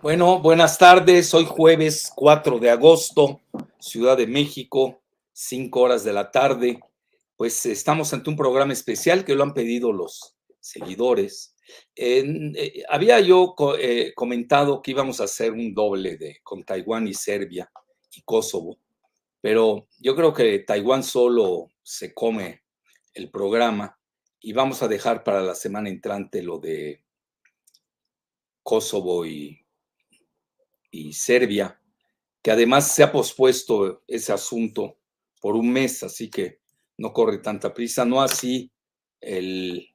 Bueno, buenas tardes. Hoy jueves 4 de agosto, Ciudad de México, 5 horas de la tarde. Pues estamos ante un programa especial que lo han pedido los seguidores. Había yo comentado que íbamos a hacer un doble con Taiwán y Serbia y Kosovo, pero yo creo que Taiwán solo se come el programa y vamos a dejar para la semana entrante lo de Kosovo y Serbia, que además se ha pospuesto ese asunto por un mes, así que no corre tanta prisa, no así el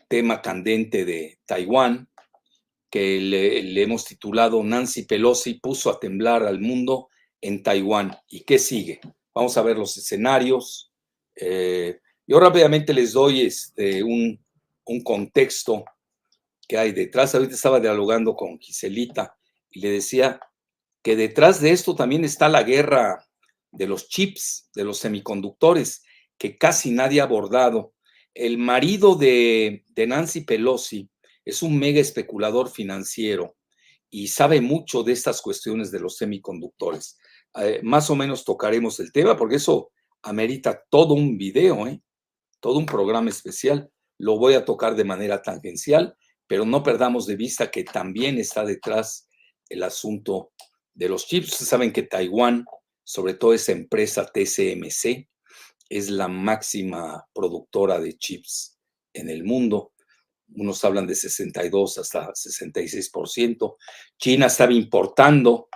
tema candente de Taiwán, que le hemos titulado Nancy Pelosi puso a temblar al mundo en Taiwán. ¿Y qué sigue? Vamos a ver los escenarios. Yo rápidamente les doy un contexto que hay detrás. Ahorita estaba dialogando con Giselita y le decía que detrás de esto también está la guerra de los chips, de los semiconductores, que casi nadie ha abordado. El marido de Nancy Pelosi es un mega especulador financiero y sabe mucho de estas cuestiones de los semiconductores. Más o menos tocaremos el tema porque eso amerita todo un video, todo un programa especial. Lo voy a tocar de manera tangencial, pero no perdamos de vista que también está detrás el asunto de los chips. Ustedes saben que Taiwán, sobre todo esa empresa TSMC, es la máxima productora de chips en el mundo. Unos hablan de 62 hasta 66%. China estaba importando,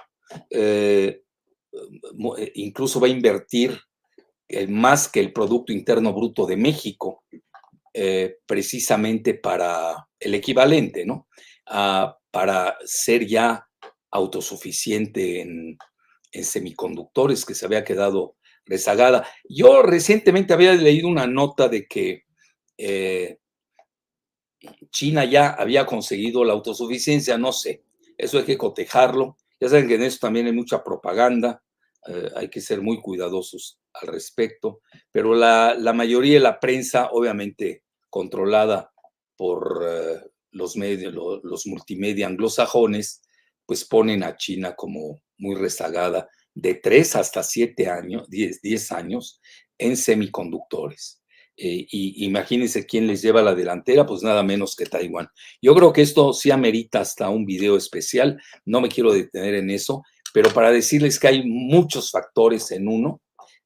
incluso va a invertir más que el Producto Interno Bruto de México, precisamente para el equivalente, ¿no? Para ser ya autosuficiente en semiconductores, que se había quedado rezagada. Yo recientemente había leído una nota de que China ya había conseguido la autosuficiencia, no sé, eso hay que cotejarlo. Ya saben que en eso también hay mucha propaganda, hay que ser muy cuidadosos al respecto, pero la mayoría de la prensa, obviamente controlada por los medios, los multimedia anglosajones, pues ponen a China como muy rezagada de 3 hasta 7 años, 10 años en semiconductores. Y imagínense quién les lleva la delantera, pues nada menos que Taiwán. Yo creo que esto sí amerita hasta un video especial, no me quiero detener en eso, pero para decirles que hay muchos factores en uno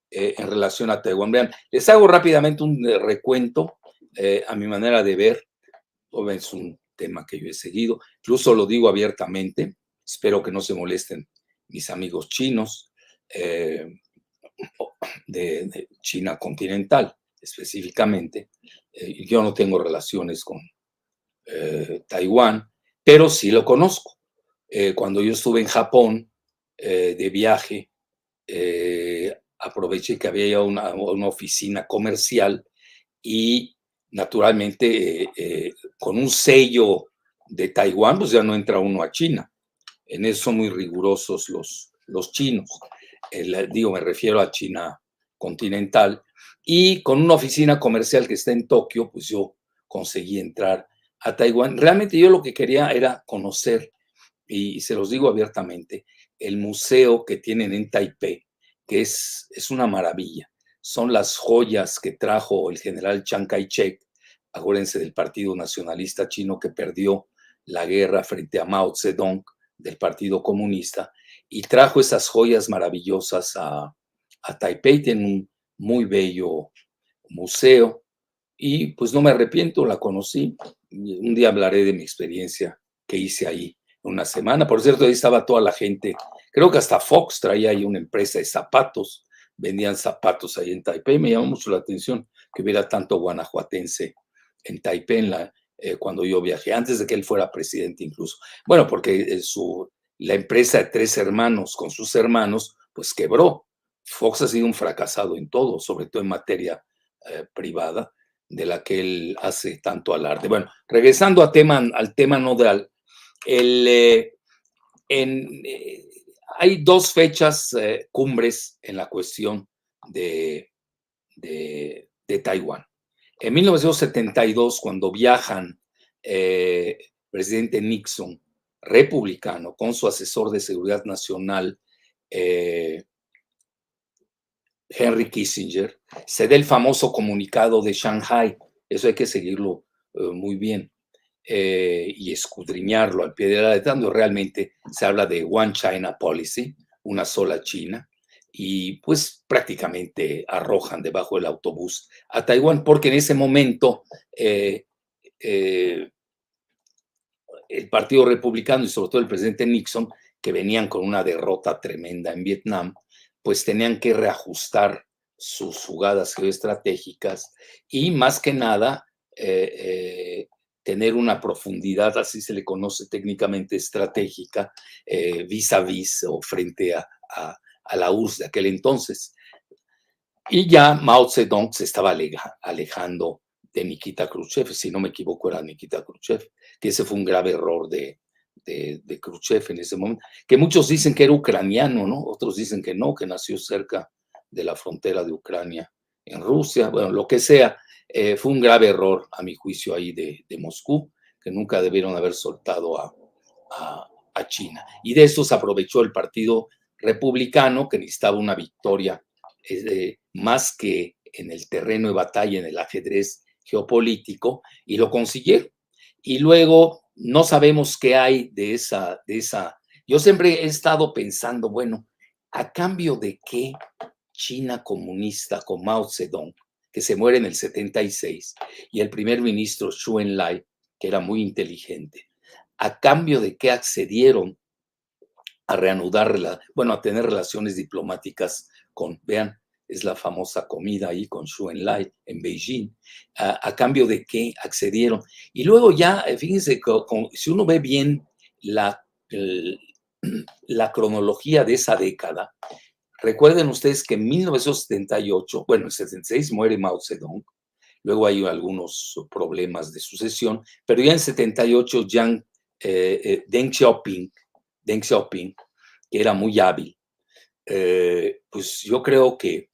en relación a Taiwán. Vean, les hago rápidamente un recuento a mi manera de ver. Es un tema que yo he seguido, incluso lo digo abiertamente, espero que no se molesten mis amigos chinos de China continental específicamente. Yo no tengo relaciones con Taiwán, pero sí lo conozco. Cuando yo estuve en Japón de viaje, aproveché que había ya una oficina comercial y naturalmente con un sello de Taiwán, pues ya no entra uno a China. En eso son muy rigurosos los chinos. Me refiero a China continental. Y con una oficina comercial que está en Tokio, pues yo conseguí entrar a Taiwán. Realmente yo lo que quería era conocer, y se los digo abiertamente, el museo que tienen en Taipei, que es una maravilla. Son las joyas que trajo el general Chiang Kai-shek, acuérdense del Partido Nacionalista Chino que perdió la guerra frente a Mao Zedong del Partido Comunista, y trajo esas joyas maravillosas a Taipei. Tiene un muy bello museo y pues no me arrepiento, la conocí. Un día hablaré de mi experiencia que hice ahí una semana. Por cierto, ahí estaba toda la gente, creo que hasta Fox traía ahí una empresa de zapatos, vendían zapatos ahí en Taipei. Me llamó mucho la atención que hubiera tanto guanajuatense en Taipei cuando yo viajé, antes de que él fuera presidente incluso. Bueno, porque la empresa de 3 hermanos con sus hermanos, pues quebró. Fox ha sido un fracasado en todo, sobre todo en materia privada, de la que él hace tanto alarde. Bueno, regresando al tema nodal, el, hay dos fechas cumbres en la cuestión de Taiwán. En 1972, cuando viajan presidente Nixon, republicano, con su asesor de seguridad nacional, Henry Kissinger, se da el famoso comunicado de Shanghai. Eso hay que seguirlo muy bien y escudriñarlo al pie de la letra, donde realmente se habla de One China Policy, una sola China, y pues prácticamente arrojan debajo del autobús a Taiwán, porque en ese momento el Partido Republicano y sobre todo el presidente Nixon, que venían con una derrota tremenda en Vietnam, pues tenían que reajustar sus jugadas geoestratégicas y más que nada tener una profundidad, así se le conoce técnicamente, estratégica, vis a vis o frente a la URSS de aquel entonces. Y ya Mao Zedong se estaba alejando de Nikita Khrushchev, si no me equivoco era Nikita Khrushchev, que ese fue un grave error de Khrushchev en ese momento, que muchos dicen que era ucraniano, ¿no? Otros dicen que no, que nació cerca de la frontera de Ucrania en Rusia, bueno, lo que sea, fue un grave error a mi juicio ahí de Moscú, que nunca debieron haber soltado a China. Y de eso se aprovechó el Partido Republicano, que necesitaba una victoria más que en el terreno de batalla, en el ajedrez geopolítico, y lo consiguieron. Y luego no sabemos qué hay de esa. Yo siempre he estado pensando, bueno, ¿a cambio de qué China comunista con Mao Zedong, que se muere en el 76, y el primer ministro Zhou Enlai, que era muy inteligente, a cambio de qué accedieron a reanudar, bueno, a tener relaciones diplomáticas vean, es la famosa comida ahí con Zhou Enlai en Beijing, a cambio de qué accedieron? Y luego ya, fíjense, si uno ve bien la cronología de esa década, recuerden ustedes que en 1978, bueno, en 76 muere Mao Zedong, luego hay algunos problemas de sucesión, pero ya en 78 Deng Xiaoping, que era muy hábil, pues yo creo que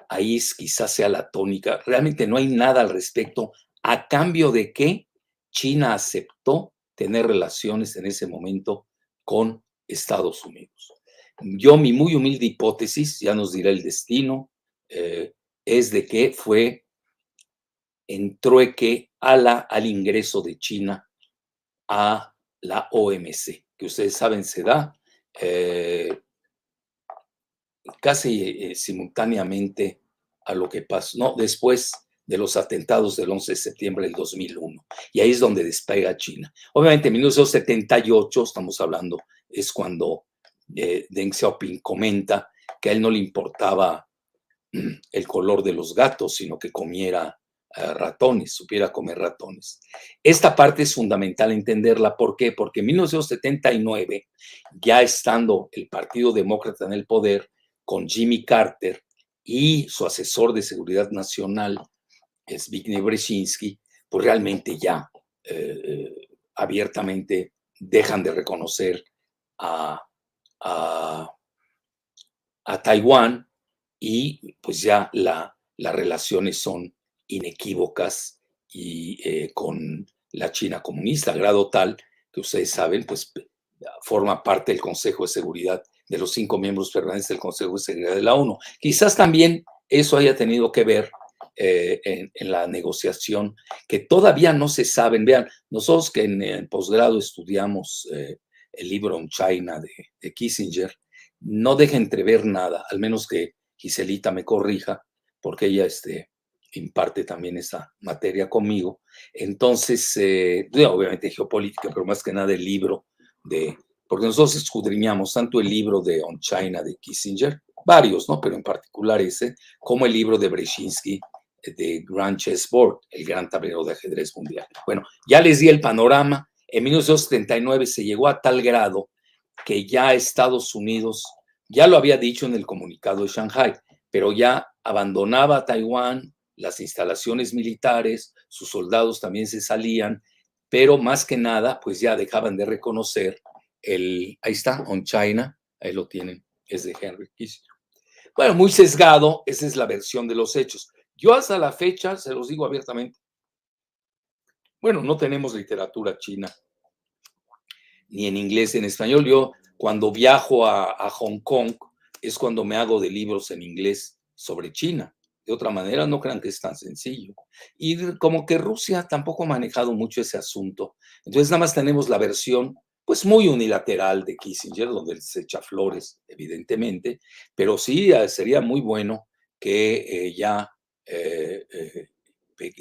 ahí quizás sea la tónica. Realmente no hay nada al respecto, a cambio de que China aceptó tener relaciones en ese momento con Estados Unidos. Yo, mi muy humilde hipótesis, ya nos dirá el destino, es de que fue en trueque al ingreso de China a la OMC, que ustedes saben se da casi simultáneamente a lo que pasó, no, después de los atentados del 11 de septiembre del 2001. Y ahí es donde despega China. Obviamente en 1978, estamos hablando, es cuando Deng Xiaoping comenta que a él no le importaba el color de los gatos, sino que comiera ratones, supiera comer ratones. Esta parte es fundamental entenderla. ¿Por qué? Porque en 1979, ya estando el Partido Demócrata en el poder, con Jimmy Carter y su asesor de seguridad nacional, Zbigniew Brzezinski, pues realmente ya abiertamente dejan de reconocer a, a, a Taiwán y pues ya las relaciones son inequívocas y con la China comunista, a grado tal que ustedes saben, pues forma parte del Consejo de Seguridad, de los 5 miembros permanentes del Consejo de Seguridad de la ONU. Quizás también eso haya tenido que ver en la negociación, que todavía no se saben. Vean, nosotros que en el posgrado estudiamos el libro On China de Kissinger, no deja entrever nada, al menos que Giselita me corrija, porque ella imparte también esa materia conmigo. Entonces, obviamente geopolítica, pero más que nada el libro porque nosotros escudriñamos tanto el libro de On China de Kissinger, varios, ¿no? Pero en particular ese, como el libro de Brzezinski, de Grand Chessboard, el gran tablero de ajedrez mundial. Bueno, ya les di el panorama. En 1979 se llegó a tal grado que ya Estados Unidos Ya lo había dicho en el comunicado de Shanghái, pero ya abandonaba Taiwán, las instalaciones militares, sus soldados también se salían, pero más que nada, pues ya dejaban de reconocer ahí está, On China, ahí lo tienen, es de Henry Kissinger. Bueno, muy sesgado, esa es la versión de los hechos. Yo hasta la fecha, se los digo abiertamente, bueno, no tenemos literatura china, ni en inglés ni en español. Yo cuando viajo a Hong Kong es cuando me hago de libros en inglés sobre China. De otra manera, no crean que es tan sencillo. Y como que Rusia tampoco ha manejado mucho ese asunto. Entonces, nada más tenemos la versión, pues muy unilateral de Kissinger, donde él se echa flores, evidentemente, pero sí sería muy bueno que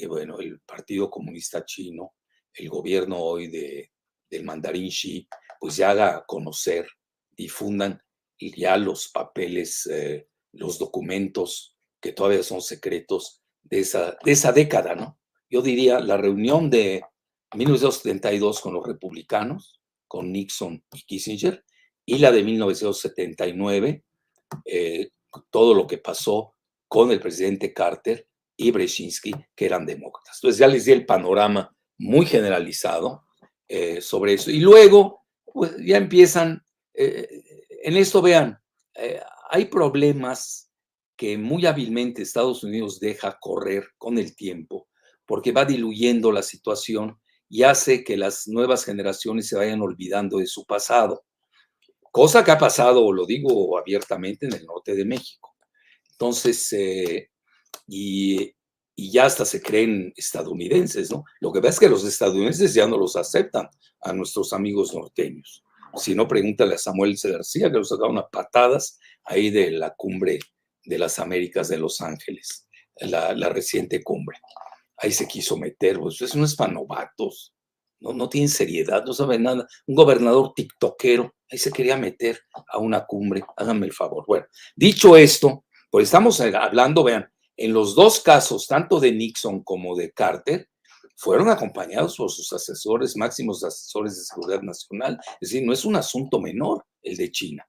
bueno, el Partido Comunista Chino, el gobierno hoy del mandarín Xi, pues ya haga conocer, difundan ya los papeles, los documentos que todavía son secretos de esa década, ¿no? Yo diría la reunión de 1972 con los republicanos, con Nixon y Kissinger, y la de 1979, todo lo que pasó con el presidente Carter y Brzezinski, que eran demócratas. Entonces ya les di el panorama muy generalizado sobre eso. Y luego, pues ya empiezan, en esto vean, hay problemas que muy hábilmente Estados Unidos deja correr con el tiempo, porque va diluyendo la situación y hace que las nuevas generaciones se vayan olvidando de su pasado, cosa que ha pasado, lo digo abiertamente, en el norte de México. Entonces, y, y ya hasta se creen estadounidenses, ¿no? Lo que pasa es que los estadounidenses ya no los aceptan a nuestros amigos norteños. Si no, pregúntale a Samuel C. García, que los sacaron a patadas ahí de la cumbre de las Américas de Los Ángeles, la reciente cumbre. Ahí se quiso meter, pues eso no es para novatos, no tienen seriedad, no saben nada. Un gobernador tiktokero, ahí se quería meter a una cumbre, háganme el favor. Bueno, dicho esto, pues estamos hablando, vean, en los dos casos, tanto de Nixon como de Carter, fueron acompañados por sus asesores, máximos asesores de seguridad nacional. Es decir, no es un asunto menor el de China.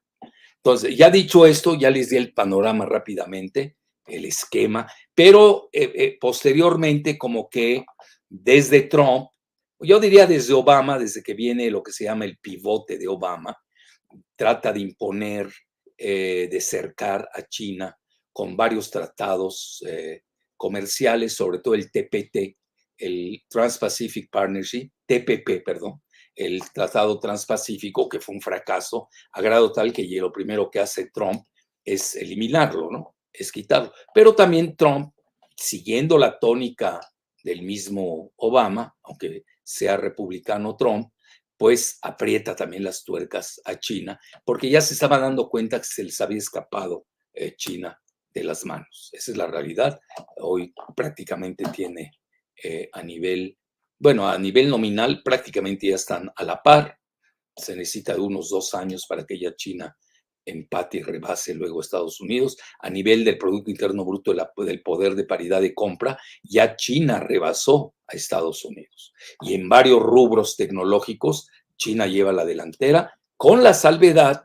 Entonces, ya dicho esto, ya les di el panorama rápidamente, el esquema, pero posteriormente como que desde Trump, yo diría desde Obama, desde que viene lo que se llama el pivote de Obama, trata de imponer, de cercar a China con varios tratados comerciales, sobre todo el TPT, el Trans-Pacific Partnership, TPP, perdón, el Tratado Transpacífico, que fue un fracaso, a grado tal que lo primero que hace Trump es eliminarlo, ¿no? Es quitarlo. Pero también Trump, siguiendo la tónica del mismo Obama, aunque sea republicano Trump, pues aprieta también las tuercas a China, porque ya se estaba dando cuenta que se les había escapado China de las manos. Esa es la realidad. Hoy prácticamente tiene a nivel, bueno, a nivel nominal prácticamente ya están a la par. Se necesita de unos 2 años para que ya China empate y rebase luego Estados Unidos. A nivel del Producto Interno Bruto, del poder de paridad de compra, ya China rebasó a Estados Unidos. Y en varios rubros tecnológicos, China lleva la delantera, con la salvedad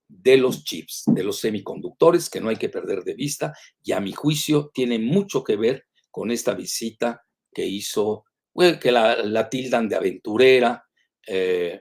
de los chips, de los semiconductores, que no hay que perder de vista, y a mi juicio tiene mucho que ver con esta visita que hizo, bueno, que la tildan de aventurera,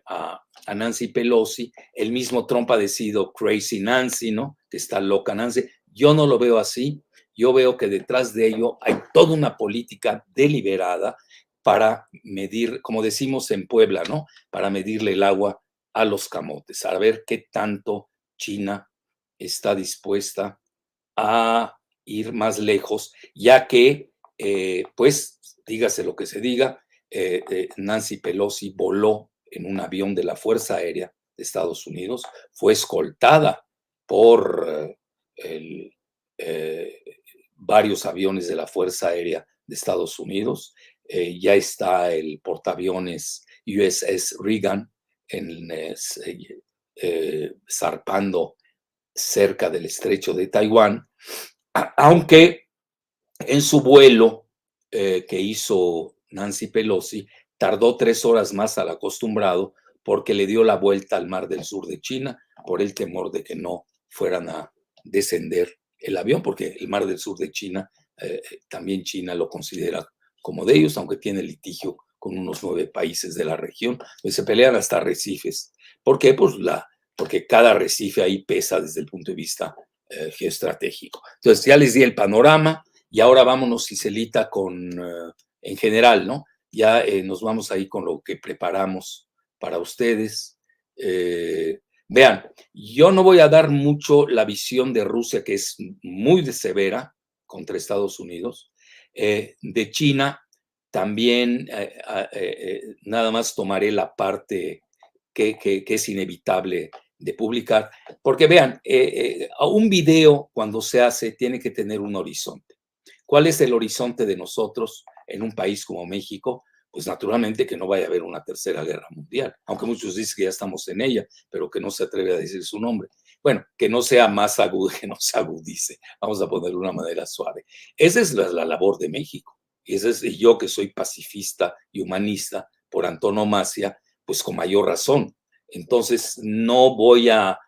a Nancy Pelosi. El mismo Trump ha decidido Crazy Nancy, ¿no? Que está loca Nancy. Yo no lo veo así. Yo veo que detrás de ello hay toda una política deliberada para medir, como decimos en Puebla, ¿no? Para medirle el agua a los camotes, a ver qué tanto China está dispuesta a ir más lejos, ya que, pues, dígase lo que se diga, Nancy Pelosi voló en un avión de la Fuerza Aérea de Estados Unidos, fue escoltada por eh, varios aviones de la Fuerza Aérea de Estados Unidos. Ya está el portaaviones USS Reagan zarpando cerca del estrecho de Taiwán, aunque en su vuelo que hizo Nancy Pelosi tardó 3 horas más al acostumbrado porque le dio la vuelta al mar del sur de China por el temor de que no fueran a descender el avión, porque el Mar del Sur de China, también China lo considera como de ellos, aunque tiene litigio con unos 9 países de la región, pues se pelean hasta arrecifes. ¿Por qué? Pues porque cada arrecife ahí pesa desde el punto de vista geoestratégico. Entonces ya les di el panorama y ahora vámonos, Giselita, en general, ¿no? Ya nos vamos ahí con lo que preparamos para ustedes. Vean, yo no voy a dar mucho la visión de Rusia, que es muy severa contra Estados Unidos. De China también nada más tomaré la parte que es inevitable de publicar, porque vean, un video cuando se hace tiene que tener un horizonte. ¿Cuál es el horizonte de nosotros en un país como México? Pues naturalmente que no vaya a haber una tercera guerra mundial, aunque muchos dicen que ya estamos en ella, pero que no se atreve a decir su nombre. Bueno, que no sea más agudo, que no se agudice, vamos a ponerlo de una manera suave. Esa es la labor de México. Y ese es yo, que soy pacifista y humanista por antonomasia, pues con mayor razón. Entonces no voy a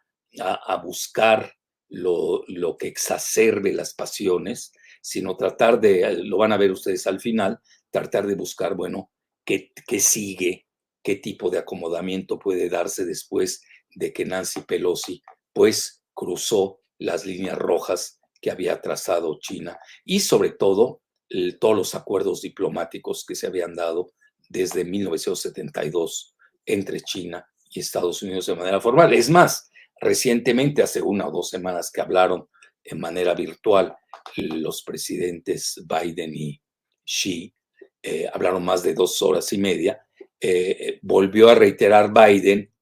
buscar lo que exacerbe las pasiones, sino tratar de, lo van a ver ustedes al final, tratar de buscar, bueno, qué sigue, qué tipo de acomodamiento puede darse después de que Nancy Pelosi, pues, cruzó las líneas rojas que había trazado China y sobre todo todos los acuerdos diplomáticos que se habían dado desde 1972 entre China y Estados Unidos de manera formal. Es más, recientemente, hace 1 o 2 semanas que hablaron en manera virtual los presidentes Biden y Xi, hablaron más de 2 horas y media, volvió a reiterar Biden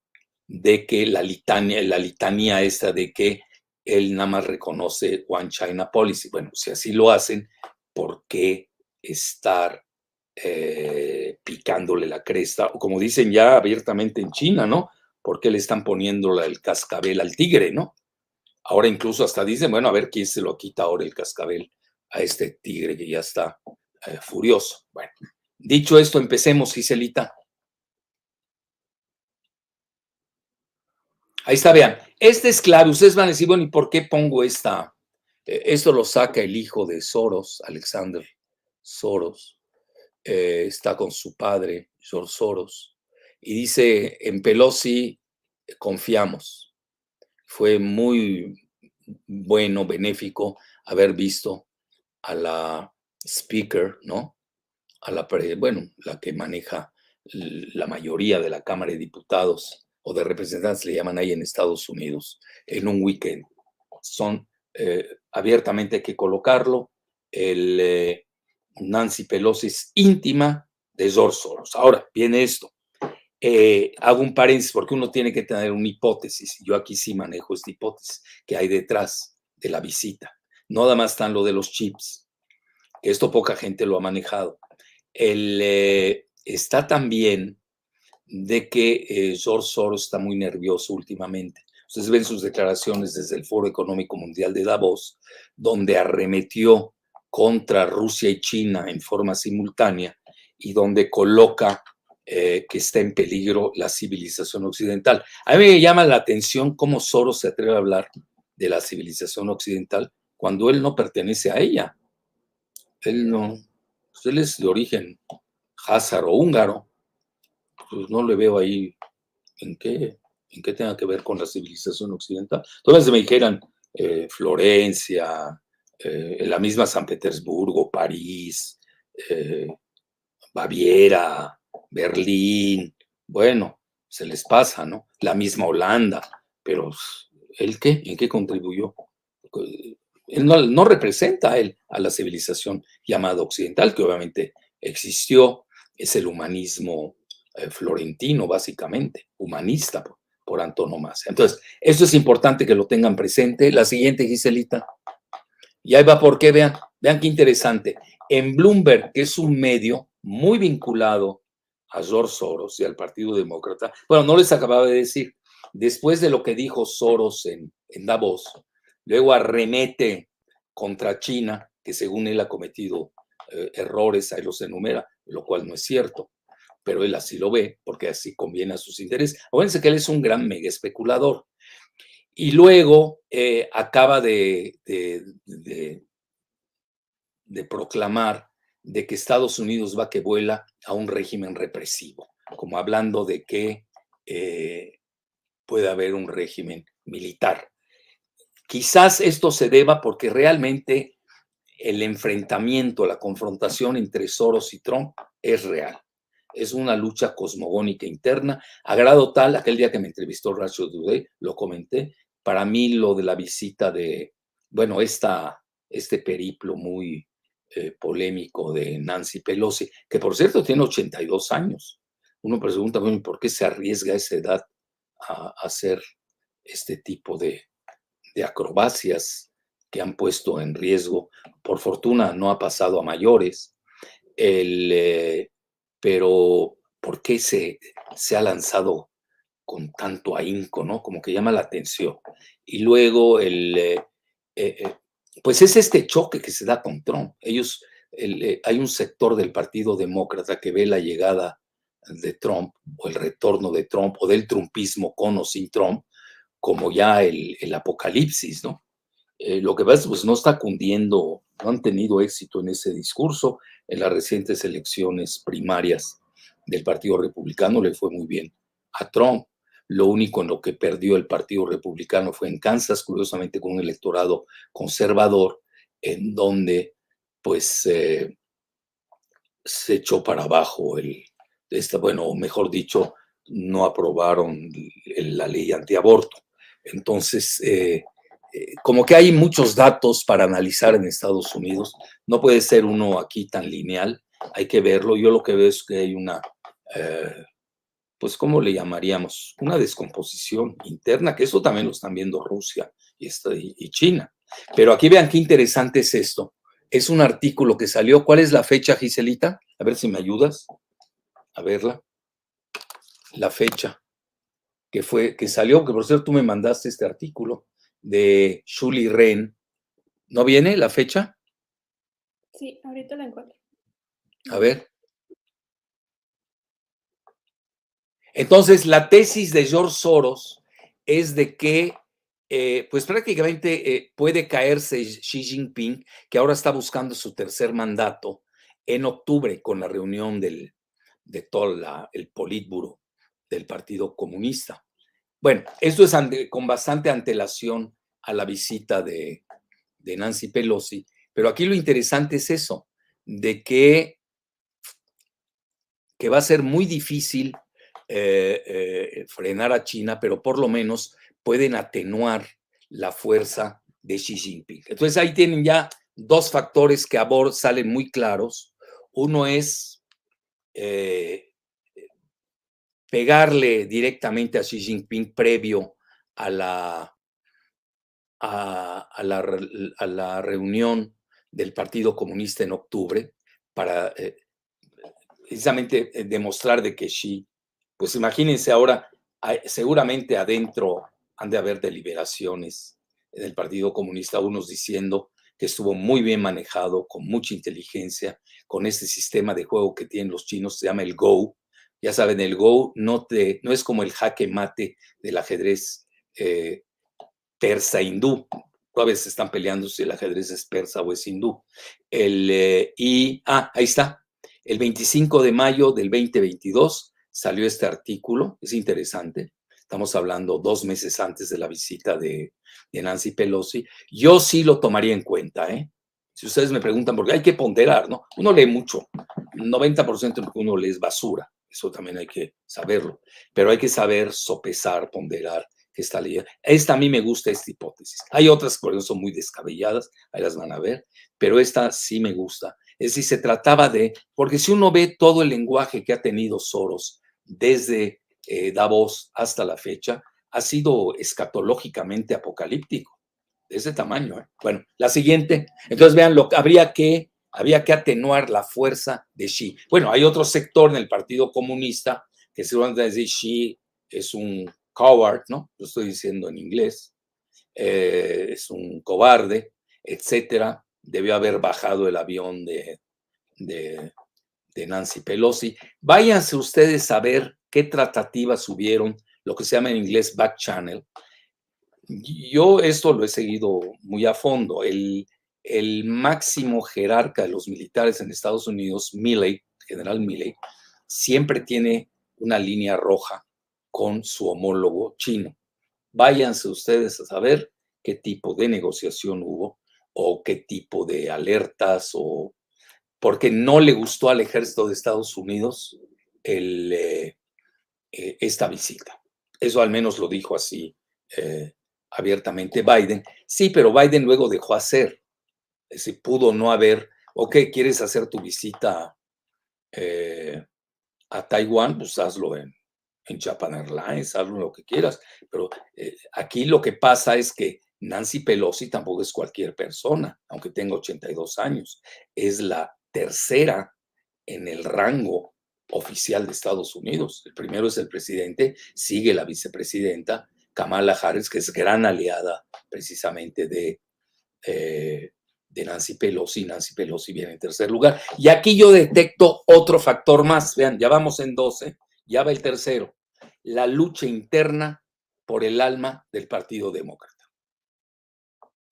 de que la litanía esta de que él nada más reconoce One China Policy. Bueno, si así lo hacen, ¿por qué estar picándole la cresta? O como dicen ya abiertamente en China, ¿no? ¿Por qué le están poniendo el cascabel al tigre, no? Ahora incluso hasta dicen, bueno, a ver quién se lo quita ahora el cascabel a este tigre que ya está furioso. Bueno, dicho esto, empecemos, Giselita. Ahí está, vean. Este es clave. Ustedes van a decir, bueno, ¿y por qué pongo esta? Esto lo saca el hijo de Soros, Alexander Soros. Está con su padre, George Soros. Y dice, en Pelosi confiamos. Fue muy bueno, benéfico haber visto a la speaker, ¿no? Bueno, la que maneja la mayoría de la Cámara de Diputados o de Representantes, le llaman ahí en Estados Unidos, en un weekend. Son abiertamente, hay que colocarlo, Nancy Pelosi es íntima de George Soros. Ahora, viene esto. Hago un paréntesis porque uno tiene que tener una hipótesis. Yo aquí sí manejo esta hipótesis que hay detrás de la visita. No nada más están lo de los chips, que esto poca gente lo ha manejado. Está también de que George Soros está muy nervioso últimamente. Ustedes ven sus declaraciones desde el Foro Económico Mundial de Davos, donde arremetió contra Rusia y China en forma simultánea y donde coloca que está en peligro la civilización occidental. A mí me llama la atención cómo Soros se atreve a hablar de la civilización occidental cuando él no pertenece a ella. Él no, pues él es de origen házaro húngaro, pues no le veo ahí en qué tenga que ver con la civilización occidental. Entonces me dijeran Florencia, la misma San Petersburgo, París, Baviera, Berlín, bueno, se les pasa, ¿no? La misma Holanda, pero ¿él qué? ¿En qué contribuyó? Él no representa a él a la civilización llamada occidental, que obviamente existió, es el humanismo florentino, básicamente, humanista por antonomasia. Entonces, esto es importante que lo tengan presente. La siguiente, Giselita. Y ahí va por qué, vean qué interesante. En Bloomberg, que es un medio muy vinculado a George Soros y al Partido Demócrata, bueno, no les acababa de decir, después de lo que dijo Soros en Davos, luego arremete contra China, que según él ha cometido errores, ahí los enumera, lo cual no es cierto, pero él así lo ve, porque así conviene a sus intereses. Acuérdense que él es un gran mega especulador. Y luego acaba de proclamar de que Estados Unidos va que vuela a un régimen represivo, como hablando de que puede haber un régimen militar. Quizás esto se deba porque realmente el enfrentamiento, la confrontación entre Soros y Trump es real. Es una lucha cosmogónica interna, a grado tal, aquel día que me entrevistó Rachel Today, lo comenté, para mí lo de la visita de, bueno, este periplo muy polémico de Nancy Pelosi, que por cierto tiene 82 años. Uno pregunta, bueno, ¿por qué se arriesga a esa edad a hacer este tipo de acrobacias que han puesto en riesgo? Por fortuna no ha pasado a mayores, pero ¿por qué se ha lanzado con tanto ahínco, ¿no? Como que llama la atención. Y luego pues es este choque que se da con Trump. Hay un sector del Partido Demócrata que ve la llegada de Trump o el retorno de Trump o del trumpismo con o sin Trump como ya el apocalipsis, ¿no? Lo que pasa es pues no está cundiendo, no han tenido éxito en ese discurso. En las recientes elecciones primarias del Partido Republicano le fue muy bien a Trump. Lo único en lo que perdió el Partido Republicano fue en Kansas, curiosamente con un electorado conservador, en donde pues se echó para abajo bueno, mejor dicho, no aprobaron la ley antiaborto. Entonces, como que hay muchos datos para analizar en Estados Unidos, no puede ser uno aquí tan lineal, hay que verlo. Yo lo que veo es que hay una, pues, ¿cómo le llamaríamos? Una descomposición interna, que eso también lo están viendo Rusia y China. Pero aquí vean qué interesante es esto. Es un artículo que salió. ¿Cuál es la fecha, Giselita? A ver si me ayudas a verla. La fecha que salió, que por cierto tú me mandaste este artículo de Julie Ren. ¿No viene la fecha? Sí, ahorita la encuentro. A ver. Entonces, la tesis de George Soros es de que, pues prácticamente puede caerse Xi Jinping, que ahora está buscando su tercer mandato, en octubre con la reunión de todo el Politburo del Partido Comunista. Bueno, esto es con bastante antelación a la visita de Nancy Pelosi, pero aquí lo interesante es eso, de que va a ser muy difícil frenar a China, pero por lo menos pueden atenuar la fuerza de Xi Jinping. Entonces ahí tienen ya dos factores que salen muy claros. Uno es pegarle directamente a Xi Jinping previo a la reunión del Partido Comunista en octubre para precisamente demostrar de que Xi, pues imagínense ahora, seguramente adentro han de haber deliberaciones en el Partido Comunista, unos diciendo que estuvo muy bien manejado, con mucha inteligencia, con este sistema de juego que tienen los chinos, se llama el Go. Ya saben, el Go no es como el jaque mate del ajedrez persa hindú. A veces están peleando si el ajedrez es persa o es hindú. Ahí está. El 25 de mayo del 2022 salió este artículo, es interesante. Estamos hablando 2 meses antes de la visita de Nancy Pelosi. Yo sí lo tomaría en cuenta, ¿eh? Si ustedes me preguntan, porque hay que ponderar, ¿no? Uno lee mucho, 90% de lo que uno lee es basura, eso también hay que saberlo, pero hay que saber sopesar, ponderar que está leyendo. A mí me gusta esta hipótesis. Hay otras que son muy descabelladas, ahí las van a ver, pero esta sí me gusta. Es decir, se trataba porque si uno ve todo el lenguaje que ha tenido Soros desde Davos hasta la fecha, ha sido escatológicamente apocalíptico, de ese tamaño. Bueno, la siguiente. Entonces, vean, había que atenuar la fuerza de Xi. Bueno, hay otro sector en el Partido Comunista que seguramente va a decir Xi es un coward, ¿no? Lo estoy diciendo en inglés. Es un cobarde, etcétera. Debió haber bajado el avión de Nancy Pelosi. Váyanse ustedes a ver qué tratativas hubieron, lo que se llama en inglés back channel, Yo esto lo he seguido muy a fondo. El máximo jerarca de los militares en Estados Unidos, Milley, general Milley, siempre tiene una línea roja con su homólogo chino. Váyanse ustedes a saber qué tipo de negociación hubo o qué tipo de alertas o porque no le gustó al ejército de Estados Unidos esta visita. Eso al menos lo dijo así eh, abiertamente Biden. Sí, pero Biden luego dejó hacer. Si pudo no haber, ok, ¿quieres hacer tu visita a Taiwán? Pues hazlo en Japan Airlines, hazlo lo que quieras. Pero aquí lo que pasa es que Nancy Pelosi tampoco es cualquier persona, aunque tenga 82 años. Es la tercera en el rango oficial de Estados Unidos. El primero es el presidente, sigue la vicepresidenta Kamala Harris, que es gran aliada precisamente de Nancy Pelosi. Nancy Pelosi viene en tercer lugar. Y aquí yo detecto otro factor más. Vean, ya vamos en 12, ya va el tercero. La lucha interna por el alma del Partido Demócrata.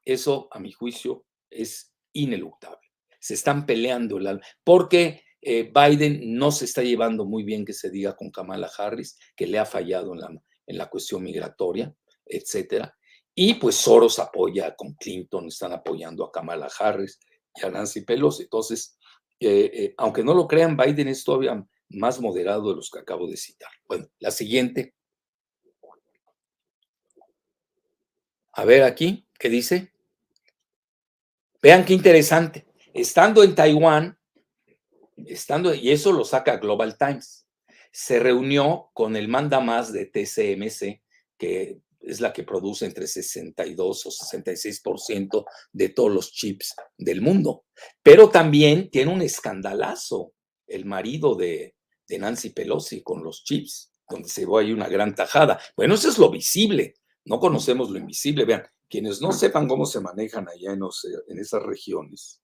Eso, a mi juicio, es ineluctable. Se están peleando el alma, porque Biden no se está llevando muy bien, que se diga, con Kamala Harris, que le ha fallado en la cuestión migratoria, etcétera. Y pues Soros apoya con Clinton, están apoyando a Kamala Harris y a Nancy Pelosi. Entonces, aunque no lo crean, Biden es todavía más moderado de los que acabo de citar. Bueno, la siguiente. A ver aquí, ¿qué dice? Vean qué interesante. Estando en Taiwán, y eso lo saca Global Times, se reunió con el mandamás de TSMC, que es la que produce entre 62 o 66% de todos los chips del mundo. Pero también tiene un escandalazo el marido de Nancy Pelosi con los chips, donde se ve ahí una gran tajada. Bueno, eso es lo visible, no conocemos lo invisible. Vean, quienes no sepan cómo se manejan allá en esas regiones,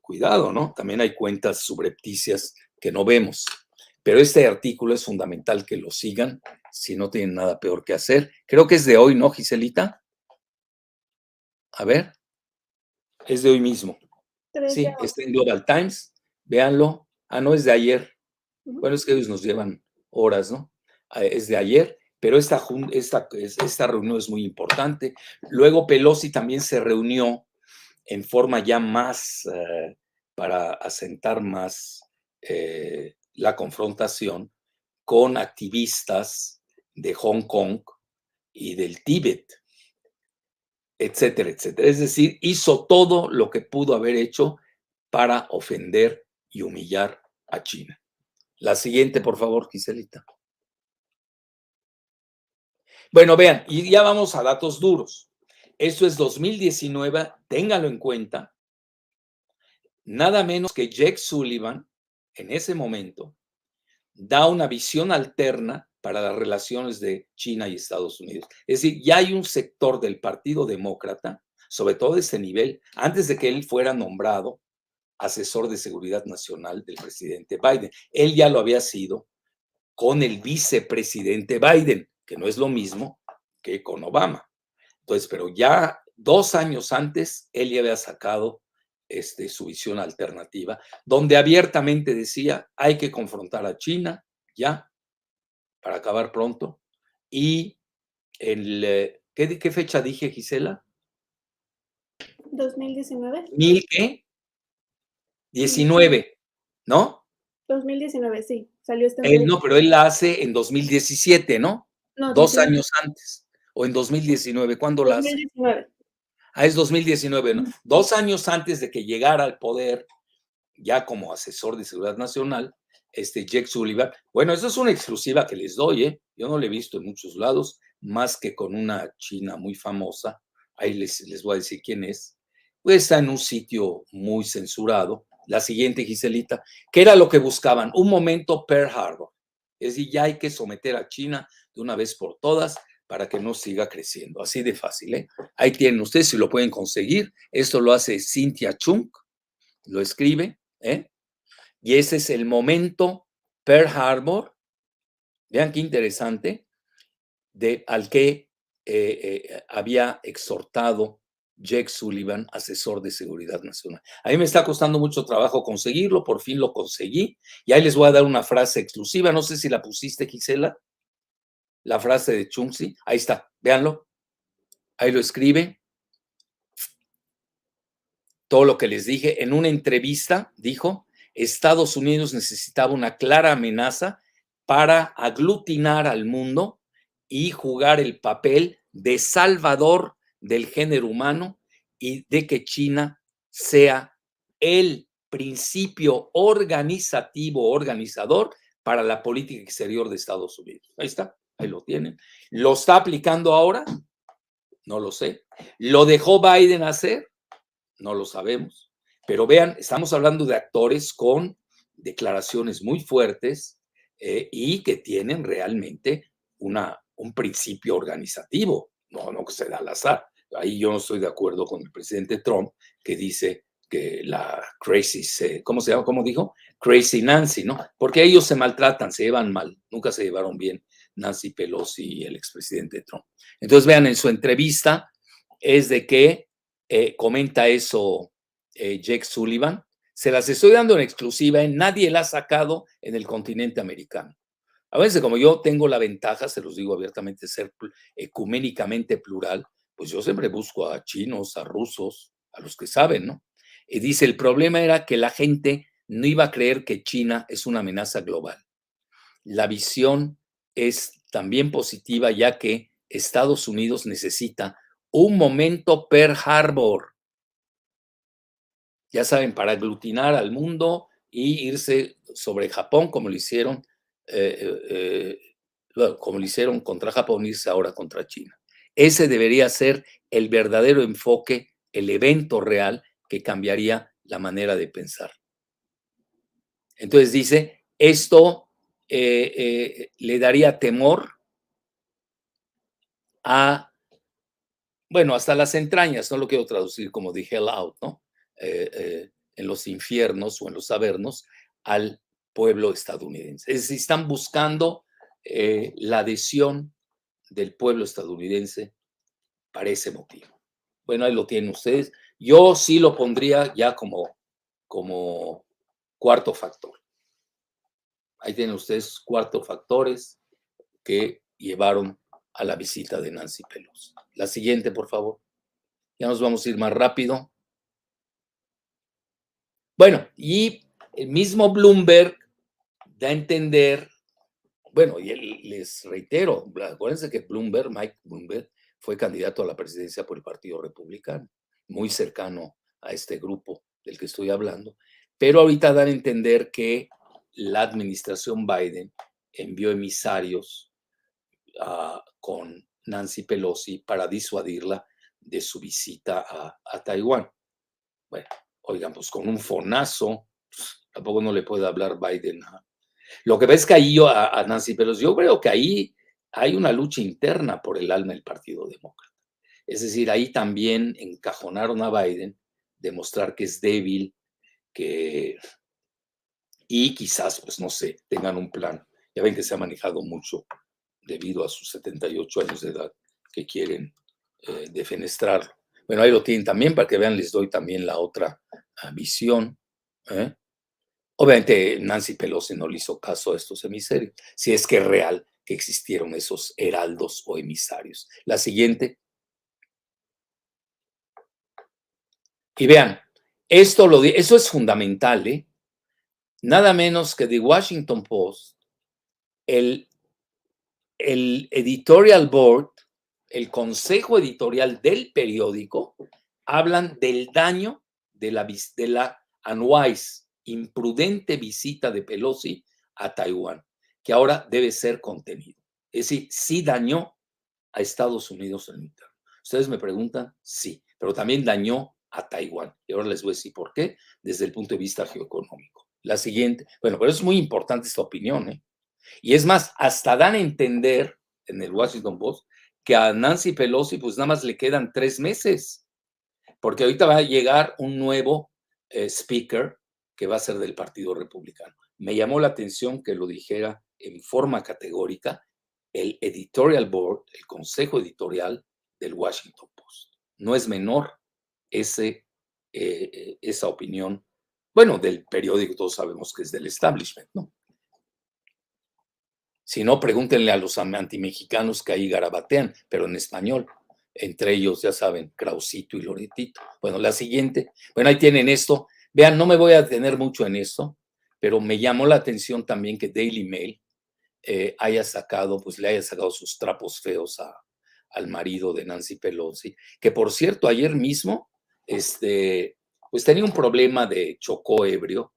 cuidado, ¿no? También hay cuentas subrepticias que no vemos. Pero este artículo es fundamental que lo sigan si no tienen nada peor que hacer. Creo que es de hoy, ¿no, Giselita? A ver, es de hoy mismo. Sí, está en Global Times. Véanlo. Ah, no, es de ayer. Bueno, es que ellos nos llevan horas, ¿no? Es de ayer, pero esta reunión es muy importante. Luego Pelosi también se reunió en forma ya más para asentar más la confrontación con activistas de Hong Kong y del Tíbet, etcétera, etcétera. Es decir, hizo todo lo que pudo haber hecho para ofender y humillar a China. La siguiente, por favor, Giselita. Bueno, vean, y ya vamos a datos duros. Esto es 2019, ténganlo en cuenta. Nada menos que Jake Sullivan, en ese momento, da una visión alterna para las relaciones de China y Estados Unidos. Es decir, ya hay un sector del Partido Demócrata, sobre todo de ese nivel, antes de que él fuera nombrado asesor de seguridad nacional del presidente Biden. Él ya lo había sido con el vicepresidente Biden, que no es lo mismo que con Obama. Entonces, pero ya 2 años antes, él ya había sacado su visión alternativa, donde abiertamente decía, hay que confrontar a China ya, para acabar pronto. Y ¿qué fecha dije, Gisela? 2019. ¿Mil qué? 19, ¿no? 2019, sí. Salió esta entrevista. No, pero él la hace en 2017, ¿no? No, 2 años antes. O en 2019, ¿cuándo la hace? 2019. Ah, es 2019, ¿no? 2 años antes de que llegara al poder, ya como asesor de seguridad nacional, Jake Sullivan. Bueno, eso es una exclusiva que les doy, ¿eh? Yo no la he visto en muchos lados, más que con una china muy famosa. Ahí les voy a decir quién es. Pues está en un sitio muy censurado. La siguiente, Giselita, ¿qué era lo que buscaban? Un momento Pearl Harbor. Es decir, ya hay que someter a China de una vez por todas para que no siga creciendo. Así de fácil, ¿eh? Ahí tienen ustedes si lo pueden conseguir. Esto lo hace Cynthia Chung, lo escribe, ¿eh? Y ese es el momento Pearl Harbor, vean qué interesante, al que había exhortado Jake Sullivan, asesor de seguridad nacional. A mí me está costando mucho trabajo conseguirlo, por fin lo conseguí, y ahí les voy a dar una frase exclusiva, no sé si la pusiste, Gisela, la frase de Chunzi, ahí está, véanlo, ahí lo escribe, todo lo que les dije, en una entrevista dijo, Estados Unidos necesitaba una clara amenaza para aglutinar al mundo y jugar el papel de salvador del género humano y de que China sea el principio organizador para la política exterior de Estados Unidos. Ahí está, ahí lo tienen. ¿Lo está aplicando ahora? No lo sé. ¿Lo dejó Biden hacer? No lo sabemos. Pero vean, estamos hablando de actores con declaraciones muy fuertes y que tienen realmente un principio organizativo, no que se da al azar. Ahí yo no estoy de acuerdo con el presidente Trump, que dice que la crazy, ¿cómo se llama? ¿Cómo dijo? Crazy Nancy, ¿no? Porque ellos se maltratan, se llevan mal, nunca se llevaron bien Nancy Pelosi y el expresidente Trump. Entonces, vean, en su entrevista es de que comenta eso Jake Sullivan. Se las estoy dando en exclusiva, nadie la ha sacado en el continente americano. A veces, como yo tengo la ventaja, se los digo abiertamente, ser ecuménicamente plural, pues yo siempre busco a chinos, a rusos, a los que saben, ¿no? Y dice, el problema era que la gente no iba a creer que China es una amenaza global. La visión es también positiva, ya que Estados Unidos necesita un momento Pearl Harbor, ya saben, para aglutinar al mundo y irse sobre Japón, como lo hicieron contra Japón, irse ahora contra China. Ese debería ser el verdadero enfoque, el evento real que cambiaría la manera de pensar. Entonces dice, esto le daría temor a, bueno, hasta las entrañas, no lo quiero traducir como de hell out, ¿no? En los infiernos o en los avernos al pueblo estadounidense. Es decir, están buscando la adhesión del pueblo estadounidense para ese motivo. Bueno, ahí lo tienen ustedes. Yo sí lo pondría ya como cuarto factor. Ahí tienen ustedes cuatro factores que llevaron a la visita de Nancy Pelosi. La siguiente, por favor. Ya nos vamos a ir más rápido. Bueno, y el mismo Bloomberg da a entender, bueno, y les reitero, acuérdense que Mike Bloomberg, fue candidato a la presidencia por el Partido Republicano, muy cercano a este grupo del que estoy hablando, pero ahorita dan a entender que la administración Biden envió emisarios con Nancy Pelosi para disuadirla de su visita a Taiwán. Bueno, oigan, pues con un fonazo, pues, tampoco no le puede hablar Biden. Lo que ves que ahí a Nancy Pelosi, yo creo que ahí hay una lucha interna por el alma del Partido Demócrata. Es decir, ahí también encajonaron a Biden, demostrar que es débil, y quizás, pues no sé, tengan un plan. Ya ven que se ha manejado mucho debido a sus 78 años de edad, que quieren defenestrarlo. Bueno, ahí lo tienen también, para que vean, les doy también la otra visión. Obviamente Nancy Pelosi no le hizo caso a estos emisarios, si es que es real que existieron esos heraldos o emisarios. La siguiente. Y vean, eso es fundamental, ¿eh? Nada menos que The Washington Post, el editorial board, el consejo editorial del periódico, hablan del daño de la unwise, imprudente visita de Pelosi a Taiwán, que ahora debe ser contenido. Es decir, sí dañó a Estados Unidos en el interno. Ustedes me preguntan, sí, pero también dañó a Taiwán. Y ahora les voy a decir por qué, desde el punto de vista geoeconómico. La siguiente, bueno, pero es muy importante esta opinión, ¿eh? Y es más, hasta dan a entender en el Washington Post que a Nancy Pelosi pues nada más le quedan 3 meses, porque ahorita va a llegar un nuevo speaker que va a ser del Partido Republicano. Me llamó la atención que lo dijera en forma categórica el editorial board, el consejo editorial del Washington Post. No es menor esa opinión, bueno, del periódico, todos sabemos que es del establishment, ¿no? Si no, pregúntenle a los antimexicanos que ahí garabatean, pero en español. Entre ellos, ya saben, Krausito y Loretito. Bueno, la siguiente. Bueno, ahí tienen esto. Vean, no me voy a detener mucho en esto, pero me llamó la atención también que Daily Mail le haya sacado sus trapos feos al marido de Nancy Pelosi, que por cierto, ayer mismo, pues tenía un problema de chocó ebrio,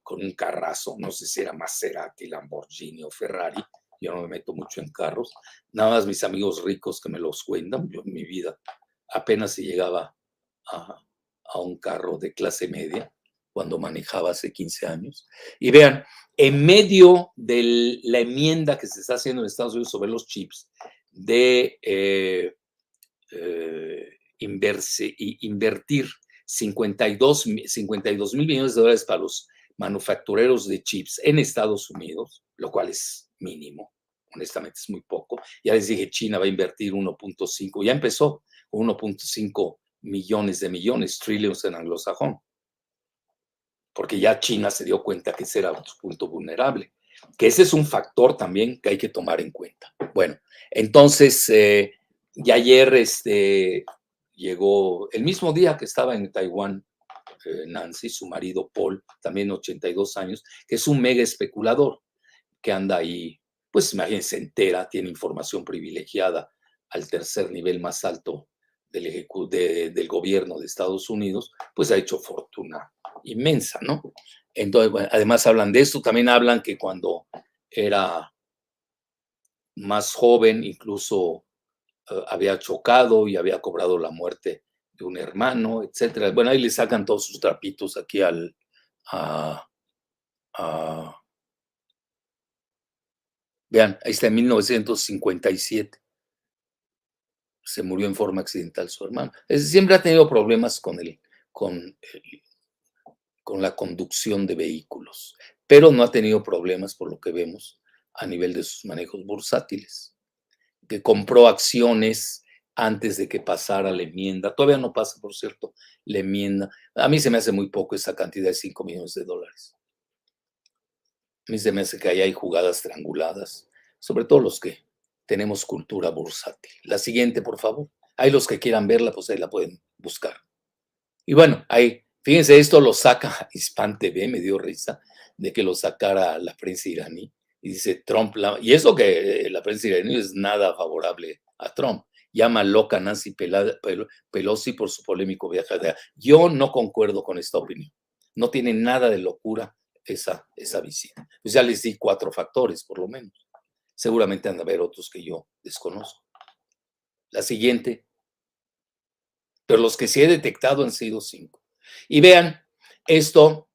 con un carrazo, no sé si era Maserati, Lamborghini o Ferrari, yo no me meto mucho en carros, nada más mis amigos ricos que me los cuentan, yo en mi vida apenas si llegaba a un carro de clase media cuando manejaba hace 15 años. Y vean, en medio de la enmienda que se está haciendo en Estados Unidos sobre los chips, de invertir 52 mil millones de dólares para los manufactureros de chips en Estados Unidos, lo cual es mínimo, honestamente es muy poco. Ya les dije, China va a invertir 1.5, ya empezó con 1.5 millones, trillions en anglosajón, porque ya China se dio cuenta que ese era un punto vulnerable, que ese es un factor también que hay que tomar en cuenta. Bueno, entonces, ya ayer llegó el mismo día que estaba en Taiwán Nancy, su marido Paul, también 82 años, que es un mega especulador que anda ahí, pues imagínense, entera, tiene información privilegiada al tercer nivel más alto del gobierno de Estados Unidos, pues ha hecho fortuna inmensa, ¿no? Entonces, bueno, además hablan de esto, también hablan que cuando era más joven, incluso había chocado y había cobrado la muerte de un hermano, etcétera. Bueno, ahí le sacan todos sus trapitos aquí vean, ahí está en 1957. Se murió en forma accidental su hermano. Siempre ha tenido problemas con la conducción de vehículos, pero no ha tenido problemas, por lo que vemos, a nivel de sus manejos bursátiles, que compró acciones antes de que pasara la enmienda. Todavía no pasa, por cierto, la enmienda. A mí se me hace muy poco esa cantidad de $5 millones. A mí se me hace que ahí hay jugadas trianguladas, sobre todo los que tenemos cultura bursátil. La siguiente, por favor. Hay los que quieran verla, pues ahí la pueden buscar. Y bueno, ahí, fíjense, esto lo saca Hispan TV, me dio risa de que lo sacara la prensa iraní. Y dice Trump, y eso que la prensa iraní es nada favorable a Trump. Llama loca Nancy Pelosi por su polémico viaje. Yo no concuerdo con esta opinión. No tiene nada de locura esa visita. Pues ya les di 4 factores, por lo menos. Seguramente han de haber otros que yo desconozco. La siguiente. Pero los que sí he detectado han sido 5. Y vean, esto,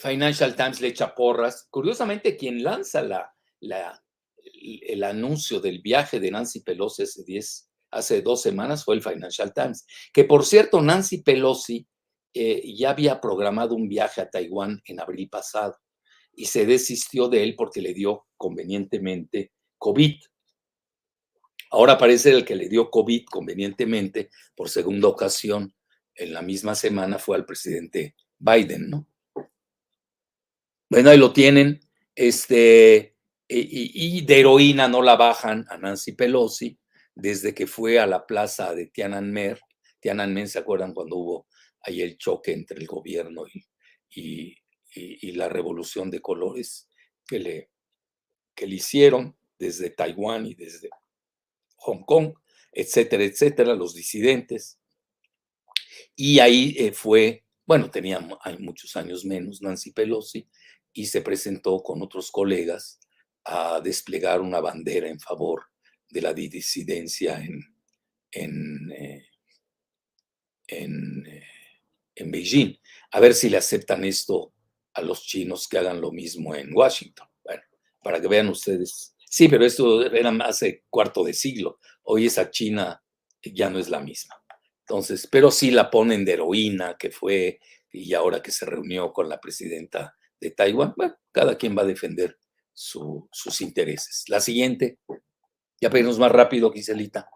Financial Times le echa porras. Curiosamente, quien lanza el anuncio del viaje de Nancy Pelosi hace 2 semanas fue el Financial Times. Que por cierto, Nancy Pelosi ya había programado un viaje a Taiwán en abril pasado y se desistió de él porque le dio convenientemente COVID. Ahora parece el que le dio COVID convenientemente por segunda ocasión en la misma semana fue al presidente Biden, ¿no? Bueno, ahí lo tienen. Y de heroína no la bajan a Nancy Pelosi desde que fue a la plaza de Tiananmen. Tiananmen, ¿se acuerdan cuando hubo ahí el choque entre el gobierno y la revolución de colores que le hicieron desde Taiwán y desde Hong Kong, etcétera, etcétera, los disidentes. Y ahí fue, bueno, hay muchos años menos Nancy Pelosi, y se presentó con otros colegas a desplegar una bandera en favor de la disidencia en Beijing. A ver si le aceptan esto a los chinos que hagan lo mismo en Washington. Bueno, para que vean ustedes. Sí, pero esto era hace cuarto de siglo. Hoy esa China ya no es la misma. Entonces, pero sí la ponen de heroína que fue y ahora que se reunió con la presidenta de Taiwán. Bueno, cada quien va a defender sus intereses. La siguiente, ya para irnos más rápido, Giselita.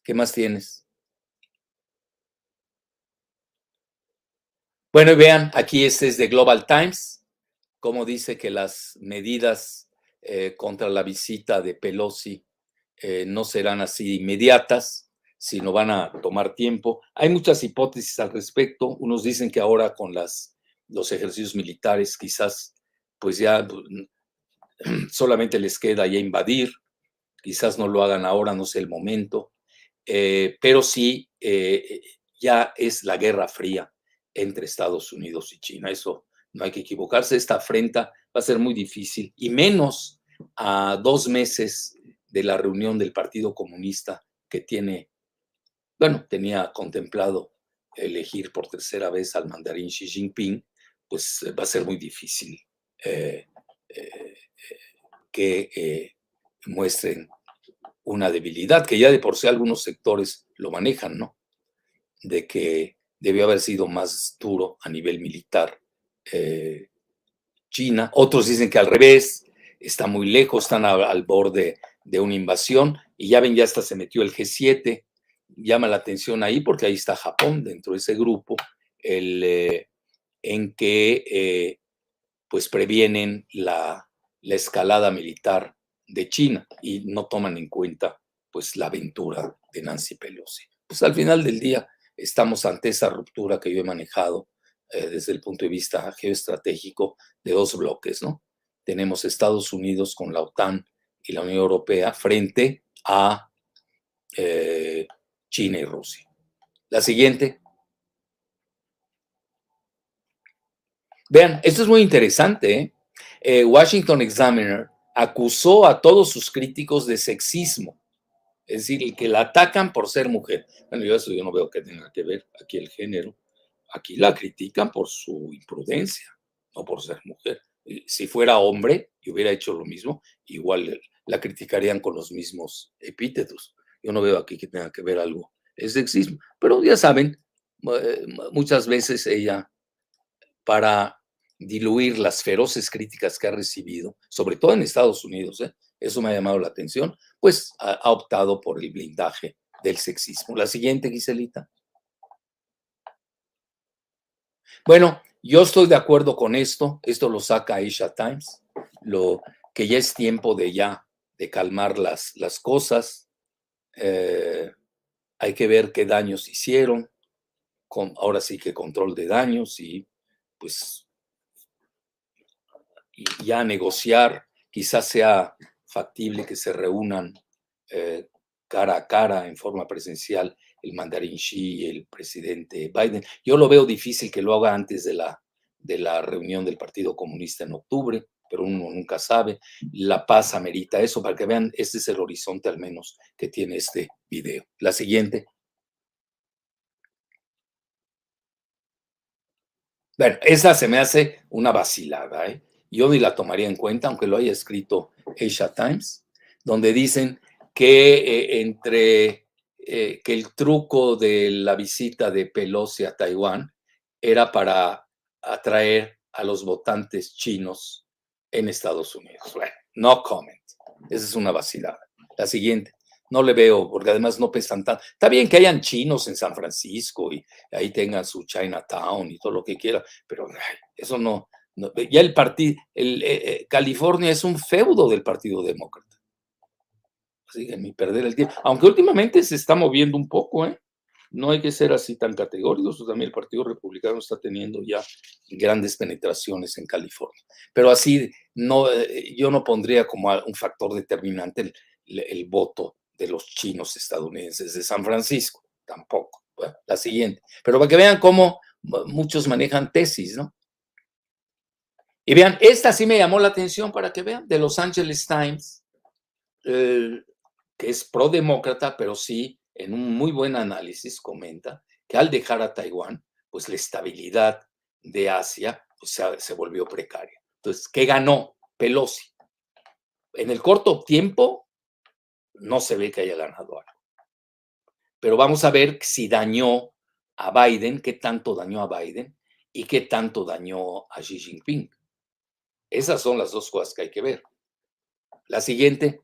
¿Qué más tienes? Bueno, y vean, aquí este es de Global Times, como dice que las medidas contra la visita de Pelosi no serán así inmediatas, sino van a tomar tiempo. Hay muchas hipótesis al respecto. Unos dicen que ahora con los ejercicios militares quizás pues ya solamente les queda ya invadir, quizás no lo hagan ahora, no sé el momento, pero sí ya es la Guerra Fría entre Estados Unidos y China. Eso no hay que equivocarse. Esta afrenta va a ser muy difícil, y menos a 2 meses de la reunión del Partido Comunista que tenía contemplado elegir por tercera vez al mandarín Xi Jinping, pues va a ser muy difícil que muestren una debilidad, que ya de por sí algunos sectores lo manejan, ¿no? De que debió haber sido más duro a nivel militar China. Otros dicen que al revés, está muy lejos, están al borde de una invasión, y ya ven, ya hasta se metió el G7. Llama la atención ahí porque ahí está Japón dentro de ese grupo, en que pues previenen la escalada militar de China y no toman en cuenta pues la aventura de Nancy Pelosi. Pues al final del día estamos ante esa ruptura que yo he manejado desde el punto de vista geoestratégico de 2 bloques, ¿no? Tenemos Estados Unidos con la OTAN y la Unión Europea frente a China y Rusia. La siguiente. Vean, esto es muy interesante, ¿eh? Washington Examiner acusó a todos sus críticos de sexismo, es decir, que la atacan por ser mujer. Bueno, yo no veo que tenga que ver aquí el género. Aquí la critican por su imprudencia, no por ser mujer. Si fuera hombre y hubiera hecho lo mismo, igual la criticarían con los mismos epítetos. Yo no veo aquí que tenga que ver algo. Es sexismo. Pero ya saben, muchas veces ella, para diluir las feroces críticas que ha recibido, sobre todo en Estados Unidos, eso me ha llamado la atención, pues ha optado por el blindaje del sexismo. La siguiente, Giselita. Bueno, yo estoy de acuerdo con esto lo saca Asia Times, que ya es tiempo de calmar las cosas. Hay que ver qué daños hicieron, ahora sí que control de daños, y pues y ya negociar, quizás sea factible que se reúnan cara a cara en forma presencial el mandarín Xi y el presidente Biden. Yo lo veo difícil que lo haga antes de la reunión del Partido Comunista en octubre, pero uno nunca sabe. La paz amerita eso. Para que vean, este es el horizonte al menos que tiene este video. La siguiente. Bueno, esa se me hace una vacilada, ¿eh? Yo ni la tomaría en cuenta, aunque lo haya escrito Asia Times, donde dicen que que el truco de la visita de Pelosi a Taiwán era para atraer a los votantes chinos en Estados Unidos. Bueno, no comment. Esa es una vacilada. La siguiente. No le veo, porque además no pesan tanto. Está bien que hayan chinos en San Francisco y ahí tengan su Chinatown y todo lo que quiera, pero eso no. Ya el partido, California es un feudo del Partido Demócrata. Así que ni perder el tiempo. Aunque últimamente se está moviendo un poco, ¿eh? No hay que ser así tan categóricos. También el Partido Republicano está teniendo ya grandes penetraciones en California. Pero así, no, yo no pondría como un factor determinante el voto de los chinos estadounidenses de San Francisco. Tampoco. Bueno, la siguiente. Pero para que vean cómo muchos manejan tesis, ¿no? Y vean, esta sí me llamó la atención, para que vean, de Los Angeles Times, que es prodemócrata, pero sí, en un muy buen análisis, comenta que al dejar a Taiwán, pues la estabilidad de Asia pues, se volvió precaria. Entonces, ¿qué ganó Pelosi? En el corto tiempo, no se ve que haya ganado algo. Pero vamos a ver si dañó a Biden, qué tanto dañó a Biden y qué tanto dañó a Xi Jinping. Esas son las dos cosas que hay que ver. La siguiente.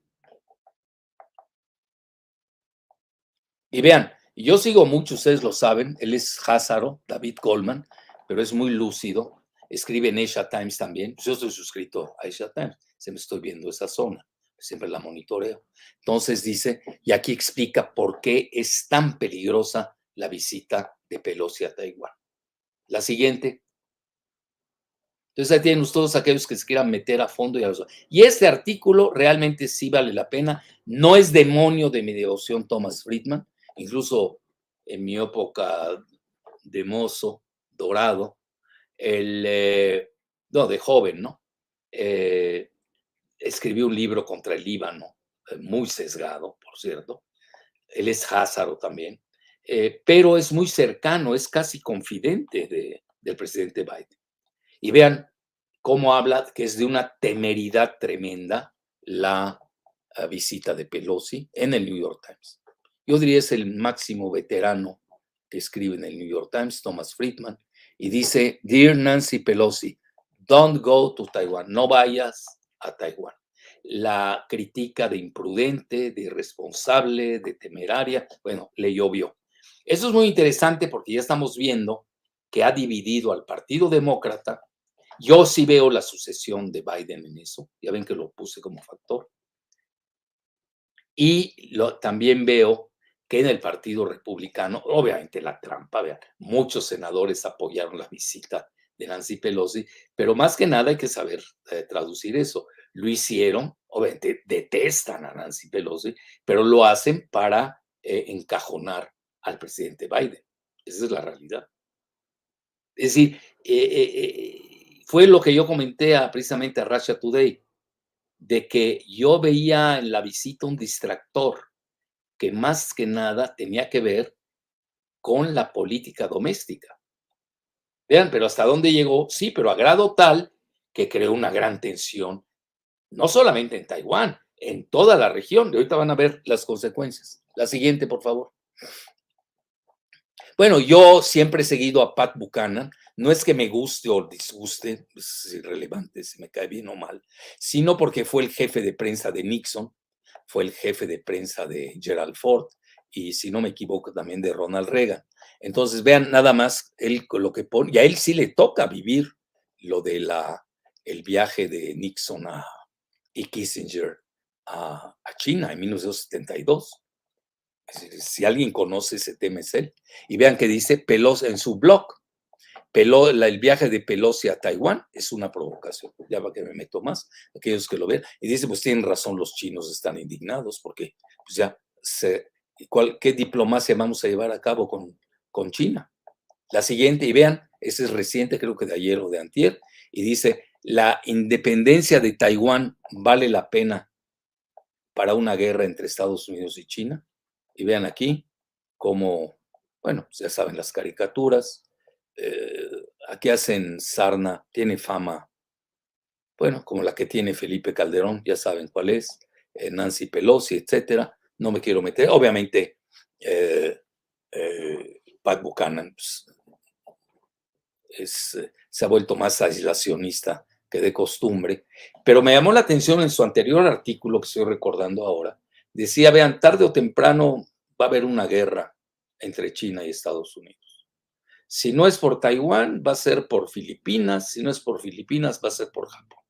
Y vean, yo sigo mucho, ustedes lo saben, él es Házaro, David Goldman, pero es muy lúcido, escribe en Asia Times también. Yo estoy suscrito a Asia Times, se me estoy viendo esa zona, siempre la monitoreo. Entonces dice, y aquí explica por qué es tan peligrosa la visita de Pelosi a Taiwán. La siguiente. Entonces ahí tienen todos aquellos que se quieran meter a fondo. Y este artículo realmente sí vale la pena. No es demonio de mi devoción Thomas Friedman. Incluso en mi época de mozo, dorado, no, de joven, ¿no? Escribí un libro contra el Líbano, muy sesgado, por cierto. Él es Házaro también. Pero es muy cercano, es casi confidente del presidente Biden. Y vean cómo habla que es de una temeridad tremenda la visita de Pelosi en el New York Times. Yo diría es el máximo veterano que escribe en el New York Times, Thomas Friedman, y dice, Dear Nancy Pelosi, don't go to Taiwan, no vayas a Taiwán. La critica de imprudente, de irresponsable, de temeraria, bueno, le llovió. Eso es muy interesante porque ya estamos viendo que ha dividido al Partido Demócrata. Yo sí veo la sucesión de Biden en eso, ya ven que lo puse como factor. Y también veo que en el Partido Republicano, obviamente la trampa, vean, muchos senadores apoyaron la visita de Nancy Pelosi, pero más que nada hay que saber traducir eso. Lo hicieron, obviamente detestan a Nancy Pelosi, pero lo hacen para encajonar al presidente Biden. Esa es la realidad. Es decir, fue lo que yo comenté precisamente a Russia Today, de que yo veía en la visita un distractor que más que nada tenía que ver con la política doméstica. Vean, pero hasta dónde llegó, sí, pero a grado tal que creó una gran tensión, no solamente en Taiwán, en toda la región. Y ahorita van a ver las consecuencias. La siguiente, por favor. Bueno, yo siempre he seguido a Pat Buchanan. No es que me guste o disguste, es irrelevante si me cae bien o mal, sino porque fue el jefe de prensa de Nixon, fue el jefe de prensa de Gerald Ford y, si no me equivoco, también de Ronald Reagan. Entonces, vean nada más él lo que pone, y a él sí le toca vivir lo de el viaje de Nixon y Kissinger a China en 1972. Si alguien conoce ese tema es él. Y vean que dice Pelosi en su blog. El viaje de Pelosi a Taiwán es una provocación. Ya va que me meto más, aquellos que lo ven. Y dice, pues tienen razón, los chinos están indignados porque pues ya ¿qué diplomacia vamos a llevar a cabo con China? La siguiente, y vean, ese es reciente, creo que de ayer o de antier, y dice, la independencia de Taiwán vale la pena para una guerra entre Estados Unidos y China. Y vean aquí cómo, bueno, ya saben las caricaturas, aquí hacen sarna, tiene fama, bueno, como la que tiene Felipe Calderón, ya saben cuál es, Nancy Pelosi, etcétera. No me quiero meter, obviamente, Pat Buchanan pues, se ha vuelto más aislacionista que de costumbre, pero me llamó la atención en su anterior artículo que estoy recordando ahora, decía, vean, tarde o temprano va a haber una guerra entre China y Estados Unidos. Si no es por Taiwán, va a ser por Filipinas, si no es por Filipinas, va a ser por Japón.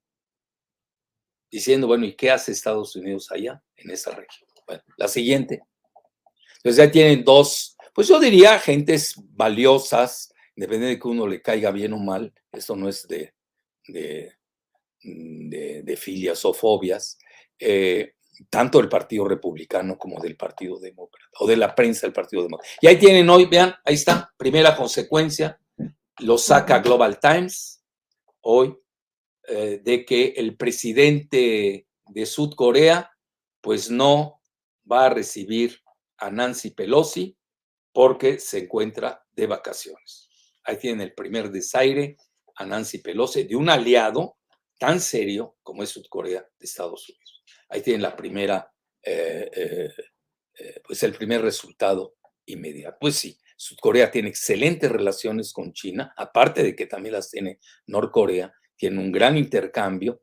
Diciendo, bueno, ¿y qué hace Estados Unidos allá, en esa región? Bueno, la siguiente. Entonces ya tienen dos, pues yo diría, gentes valiosas, depende de que uno le caiga bien o mal, esto no es de filias o fobias, tanto del Partido Republicano como del Partido Demócrata, o de la prensa del Partido Demócrata. Y ahí tienen hoy, vean, ahí está, primera consecuencia, lo saca Global Times hoy, de que el presidente de Sudcorea, pues no va a recibir a Nancy Pelosi porque se encuentra de vacaciones. Ahí tienen el primer desaire a Nancy Pelosi de un aliado tan serio como es Sudcorea de Estados Unidos. Ahí tienen la primera, pues el primer resultado inmediato. Pues sí, Sudcorea tiene excelentes relaciones con China, aparte de que también las tiene Norcorea, tienen un gran intercambio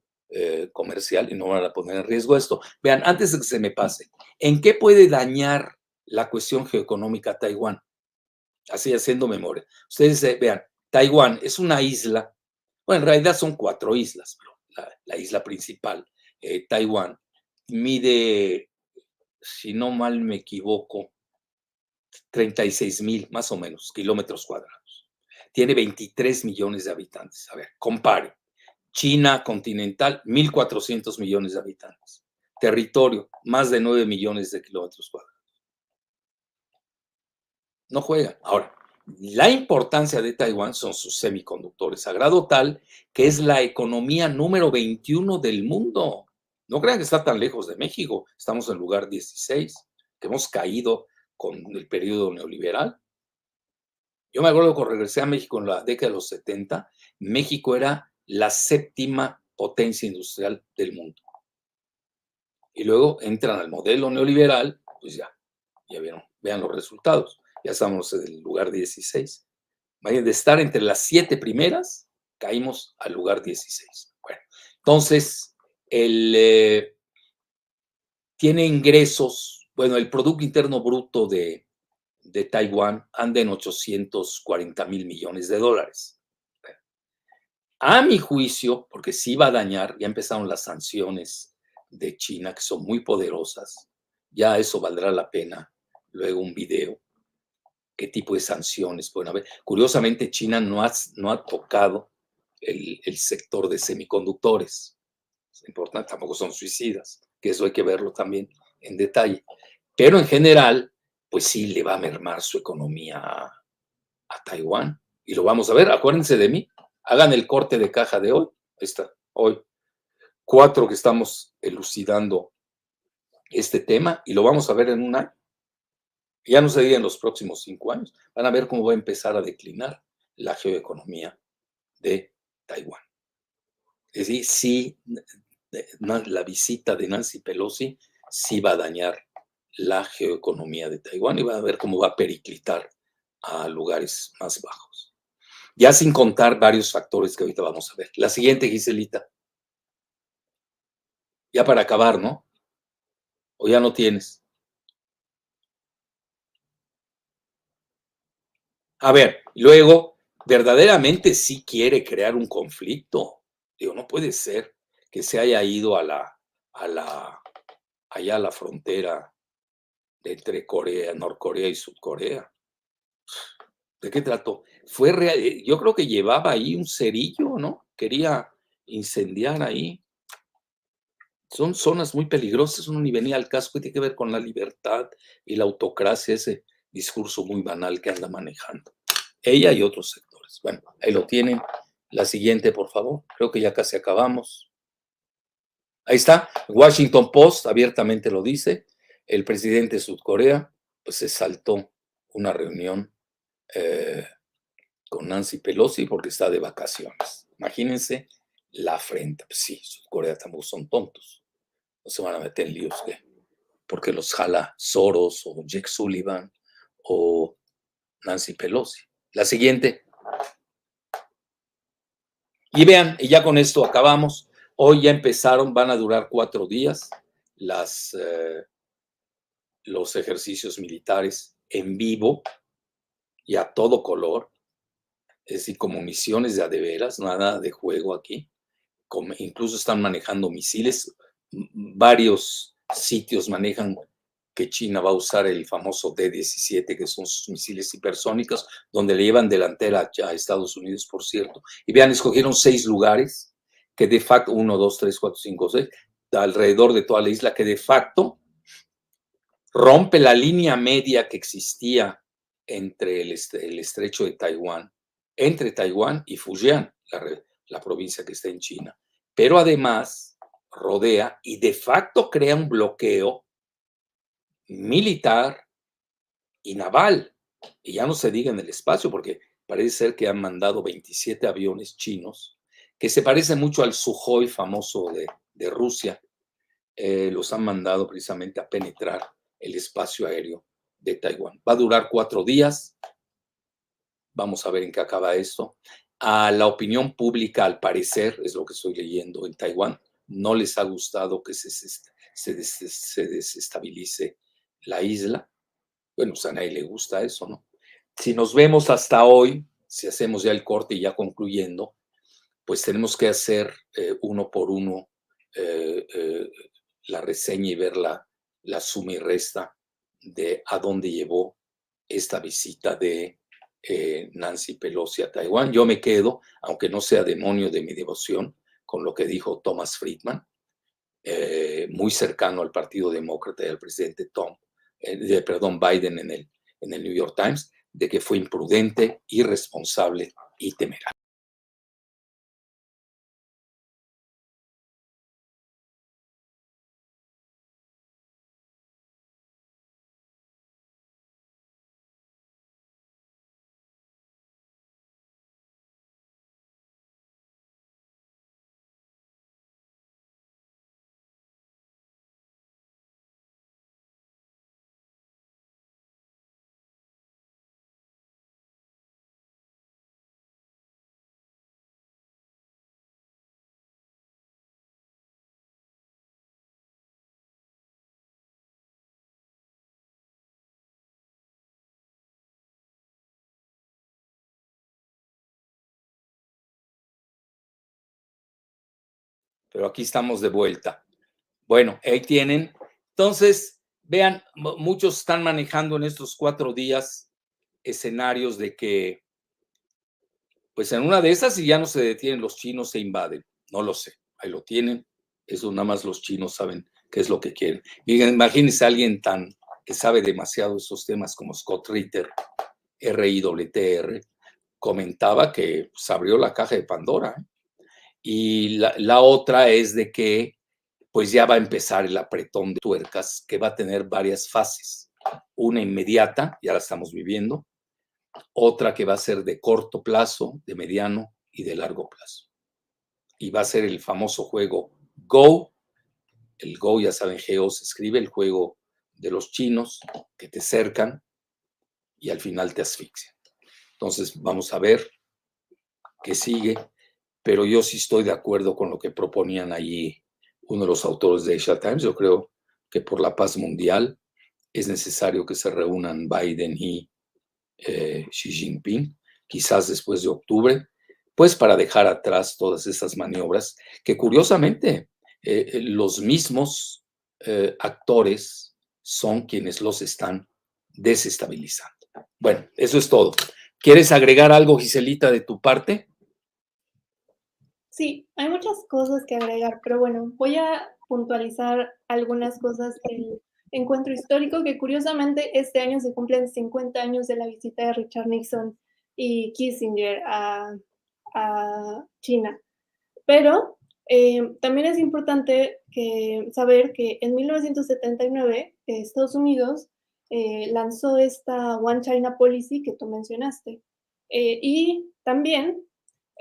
comercial y no van a poner en riesgo esto. Vean, antes de que se me pase, ¿en qué puede dañar la cuestión geoeconómica a Taiwán? Así haciendo memoria. Ustedes vean, Taiwán es una isla, bueno, en realidad son 4 islas, pero la isla principal, Taiwán, mide, si no mal me equivoco, 36,000 más o menos kilómetros cuadrados. Tiene 23 millones de habitantes. A ver, compare. China continental, 1,400 millones de habitantes. Territorio, más de 9 millones de kilómetros cuadrados. No juegan. Ahora, la importancia de Taiwán son sus semiconductores, a grado tal que es la economía número 21 del mundo. No crean que está tan lejos de México. Estamos en el lugar 16, que hemos caído con el periodo neoliberal. Yo me acuerdo cuando regresé a México en la década de los 70, México era la 7ª potencia industrial del mundo. Y luego entran al modelo neoliberal, pues ya vieron, vean los resultados. Ya estamos en el lugar 16. De estar entre las 7 primeras, caímos al lugar 16. Bueno, entonces, tiene ingresos, bueno, el Producto Interno Bruto de Taiwán anda en 840,000 millones de dólares. A mi juicio, porque sí va a dañar, ya empezaron las sanciones de China, que son muy poderosas, ya eso valdrá la pena luego un video, qué tipo de sanciones pueden haber. Curiosamente, China no ha tocado el sector de semiconductores. Es importante, tampoco son suicidas, que eso hay que verlo también en detalle. Pero en general, pues sí le va a mermar su economía a Taiwán. Y lo vamos a ver, acuérdense de mí, hagan el corte de caja de hoy. Ahí está, hoy. 4 que estamos elucidando este tema y lo vamos a ver en un año. Ya no se diga en los próximos 5 años. Van a ver cómo va a empezar a declinar la geoeconomía de Taiwán. Es decir, sí, la visita de Nancy Pelosi sí va a dañar la geoeconomía de Taiwán y va a ver cómo va a periclitar a lugares más bajos. Ya sin contar varios factores que ahorita vamos a ver. La siguiente, Giselita. Ya para acabar, ¿no? ¿O ya no tienes? A ver, luego, verdaderamente sí quiere crear un conflicto. Digo, no puede ser que se haya ido allá a la frontera entre Norcorea y Sudcorea. ¿De qué trató? Fue real, yo creo que llevaba ahí un cerillo, ¿no? Quería incendiar ahí. Son zonas muy peligrosas, uno ni venía al caso, que tiene que ver con la libertad y la autocracia, ese discurso muy banal que anda manejando. Ella y otros sectores. Bueno, ahí lo tienen. La siguiente, por favor. Creo que ya casi acabamos. Ahí está. Washington Post abiertamente lo dice. El presidente de Sudcorea pues se saltó una reunión con Nancy Pelosi porque está de vacaciones. Imagínense la afrenta. Pues sí, Sudcorea tampoco son tontos. No se van a meter en líos porque los jala Soros o Jake Sullivan o Nancy Pelosi. La siguiente. Y vean, y ya con esto acabamos. Hoy ya empezaron, van a durar 4 días los ejercicios militares en vivo y a todo color, es decir, como misiones de a de veras, nada de juego aquí. Incluso están manejando misiles. Varios sitios manejan que China va a usar el famoso D-17, que son sus misiles hipersónicos, donde le llevan delantera a Estados Unidos, por cierto. Y vean, escogieron 6 lugares que de facto, 1, 2, 3, 4, 5, 6, alrededor de toda la isla, que de facto rompe la línea media que existía entre el estrecho de Taiwán, entre Taiwán y Fujian, la provincia que está en China. Pero además rodea y de facto crea un bloqueo militar y naval. Y ya no se diga en el espacio, porque parece ser que han mandado 27 aviones chinos, que se parecen mucho al Sukhoi famoso de Rusia. Los han mandado precisamente a penetrar el espacio aéreo de Taiwán. Va a durar 4 días. Vamos a ver en qué acaba esto. A la opinión pública, al parecer, es lo que estoy leyendo en Taiwán, no les ha gustado que se desestabilice la isla. Bueno, pues a nadie le gusta eso, ¿no? Si nos vemos hasta hoy, si hacemos ya el corte y ya concluyendo, pues tenemos que hacer uno por uno la reseña y ver la suma y resta de a dónde llevó esta visita de Nancy Pelosi a Taiwán. Yo me quedo, aunque no sea demonio de mi devoción, con lo que dijo Thomas Friedman, muy cercano al Partido Demócrata y al presidente Biden en el New York Times, de que fue imprudente, irresponsable y temerario. Pero aquí estamos de vuelta. Bueno, ahí tienen. Entonces, vean, muchos están manejando en estos 4 días escenarios de que, pues en una de esas, si ya no se detienen los chinos, se invaden. No lo sé, ahí lo tienen. Eso nada más los chinos saben qué es lo que quieren. Y imagínense a alguien que sabe demasiado de esos temas como Scott Ritter, RIWTR, comentaba que se abrió la caja de Pandora. Y la otra es de que pues ya va a empezar el apretón de tuercas que va a tener varias fases. Una inmediata, ya la estamos viviendo, otra que va a ser de corto plazo, de mediano y de largo plazo. Y va a ser el famoso juego Go. El Go, ya saben, Go se escribe, el juego de los chinos que te cercan y al final te asfixian. Entonces, vamos a ver qué sigue, pero yo sí estoy de acuerdo con lo que proponían allí uno de los autores de Asia Times. Yo creo que por la paz mundial es necesario que se reúnan Biden y Xi Jinping, quizás después de octubre, pues para dejar atrás todas esas maniobras que curiosamente los mismos actores son quienes los están desestabilizando. Bueno, eso es todo. ¿Quieres agregar algo, Giselita, de tu parte? Sí, hay muchas cosas que agregar, pero bueno, voy a puntualizar algunas cosas del encuentro histórico, que curiosamente este año se cumplen 50 años de la visita de Richard Nixon y Kissinger a China. Pero también es importante saber que en 1979 Estados Unidos lanzó esta One China Policy que tú mencionaste. Y también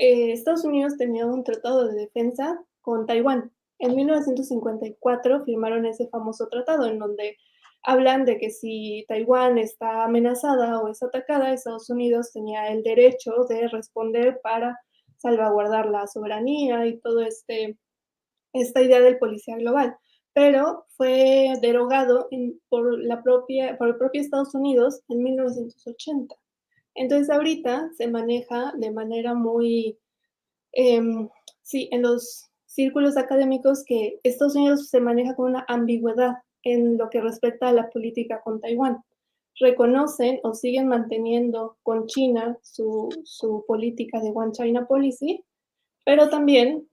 Estados Unidos tenía un tratado de defensa con Taiwán. En 1954 firmaron ese famoso tratado en donde hablan de que si Taiwán está amenazada o es atacada, Estados Unidos tenía el derecho de responder para salvaguardar la soberanía y todo esta idea del policía global. Pero fue derogado por el propio Estados Unidos en 1980. Entonces ahorita se maneja de manera muy, sí, en los círculos académicos, que Estados Unidos se maneja con una ambigüedad en lo que respecta a la política con Taiwán. Reconocen o siguen manteniendo con China su política de One China Policy, pero también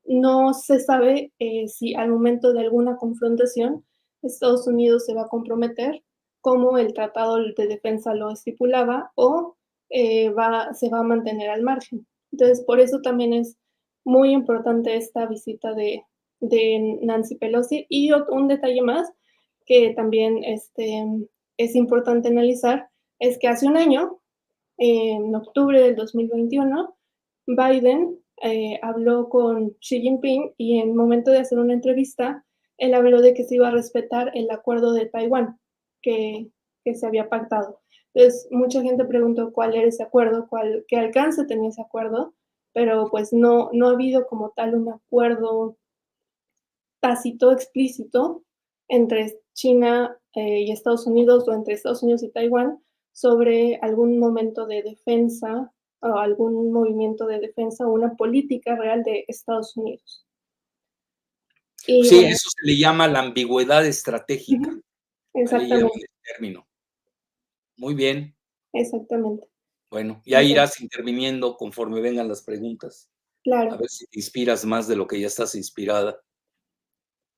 no se sabe si al momento de alguna confrontación Estados Unidos se va a comprometer, como el Tratado de Defensa lo estipulaba, o se va a mantener al margen. Entonces, por eso también es muy importante esta visita de Nancy Pelosi. Y un detalle más que también es importante analizar es que hace un año, en octubre del 2021, Biden habló con Xi Jinping y en el momento de hacer una entrevista, él habló de que se iba a respetar el acuerdo de Taiwán, que que se había pactado. Entonces, mucha gente preguntó cuál era ese acuerdo, qué alcance tenía ese acuerdo, pero pues no ha habido como tal un acuerdo tácito, explícito, entre China y Estados Unidos o entre Estados Unidos y Taiwán sobre algún momento de defensa o algún movimiento de defensa o una política real de Estados Unidos. Y Sí, bueno, eso se le llama la ambigüedad estratégica. Ahí lleva exactamente, el término. Muy bien. exactamente. Bueno, ya Entonces, irás interviniendo conforme vengan las preguntas. A claro. ver si te inspiras más de lo que ya estás inspirada.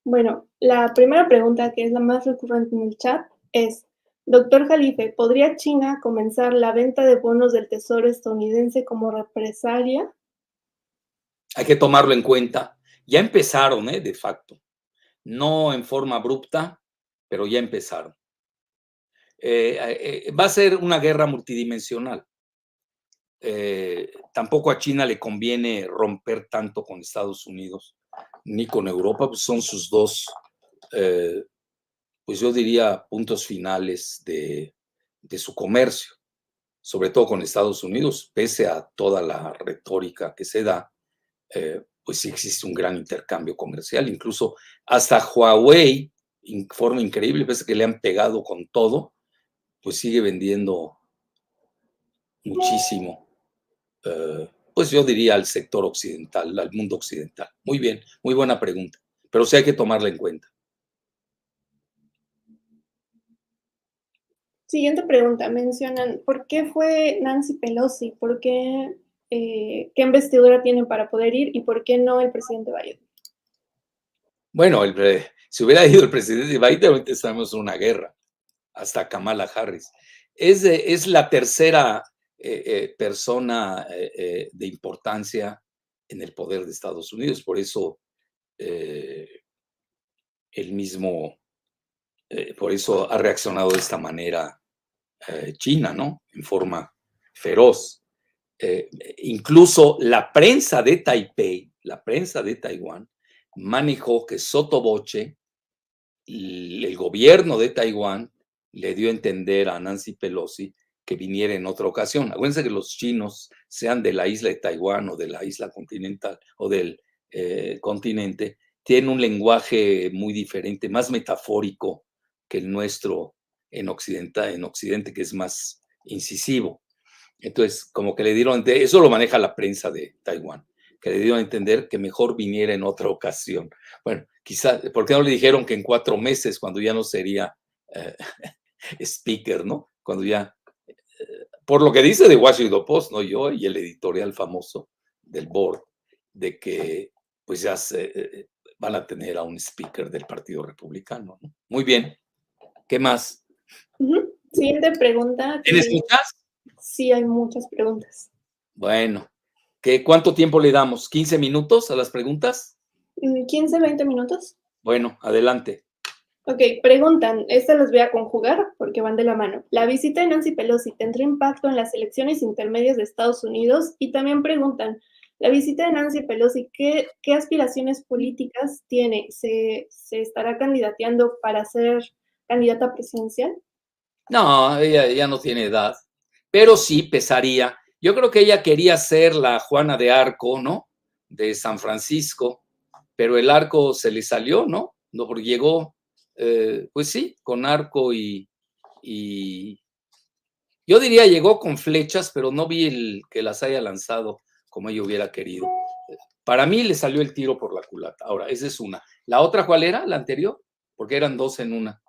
Bueno, la primera pregunta, que es la más recurrente en el chat, es, doctor Jalife, ¿podría China comenzar la venta de bonos del Tesoro estadounidense como represalia? Hay que tomarlo en cuenta. Ya empezaron, de facto. No en forma abrupta, pero ya empezaron. Va a ser una guerra multidimensional. Tampoco a China le conviene romper tanto con Estados Unidos ni con Europa, pues son sus dos, pues yo diría, puntos finales de su comercio, sobre todo con Estados Unidos, pese a toda la retórica que se da, pues sí existe un gran intercambio comercial, incluso hasta Huawei, en forma increíble, pese a que le han pegado con todo, pues sigue vendiendo muchísimo, pues yo diría al sector occidental, al mundo occidental. Muy bien, muy buena pregunta, pero sí hay que tomarla en cuenta. Siguiente pregunta, mencionan, ¿por qué fue Nancy Pelosi? ¿Por qué, qué investidura tienen para poder ir y por qué no el presidente Biden? Bueno, si hubiera ido el presidente Biden, ahorita estamos en una guerra, hasta Kamala Harris. Es la tercera persona de importancia en el poder de Estados Unidos, por eso él mismo, por eso ha reaccionado de esta manera China, ¿no? En forma feroz. Incluso la prensa de Taipei, la prensa de Taiwán, manejó que sotoboche el gobierno de Taiwán le dio a entender a Nancy Pelosi que viniera en otra ocasión. Acuérdense que los chinos, sean de la isla de Taiwán o de la isla continental o del continente, tienen un lenguaje muy diferente, más metafórico que el nuestro en Occidente, que es más incisivo. Entonces, como que le dieron, eso lo maneja la prensa de Taiwán, que le dieron a entender que mejor viniera en otra ocasión. Bueno, quizá, ¿por qué no le dijeron que en 4 meses, cuando ya no sería eh, speaker, ¿no? Cuando ya, por lo que dice The Washington Post, ¿no? Yo y el editorial famoso del board, de que pues ya van a tener a un speaker del Partido Republicano, ¿no? Muy bien. ¿Qué más? Siguiente pregunta. ¿Tienes muchas? Sí, hay muchas preguntas. Bueno, ¿cuánto tiempo le damos? ¿15 minutos a las preguntas? 15, 20 minutos. Bueno, adelante. Ok, preguntan, estas las voy a conjugar porque van de la mano. ¿La visita de Nancy Pelosi tendrá impacto en las elecciones intermedias de Estados Unidos? Y también preguntan, ¿la visita de Nancy Pelosi qué aspiraciones políticas tiene? ¿Se estará candidateando para ser candidata presidencial? No, ella ya no tiene edad, pero sí pesaría. Yo creo que ella quería ser la Juana de Arco, ¿no? De San Francisco, pero el arco se le salió, ¿no? No, porque llegó, pues sí, con arco y yo diría llegó con flechas, pero no vi que las haya lanzado como ella hubiera querido. Para mí le salió el tiro por la culata. Ahora, esa es una. ¿La otra cuál era? ¿La anterior? Porque eran dos en una.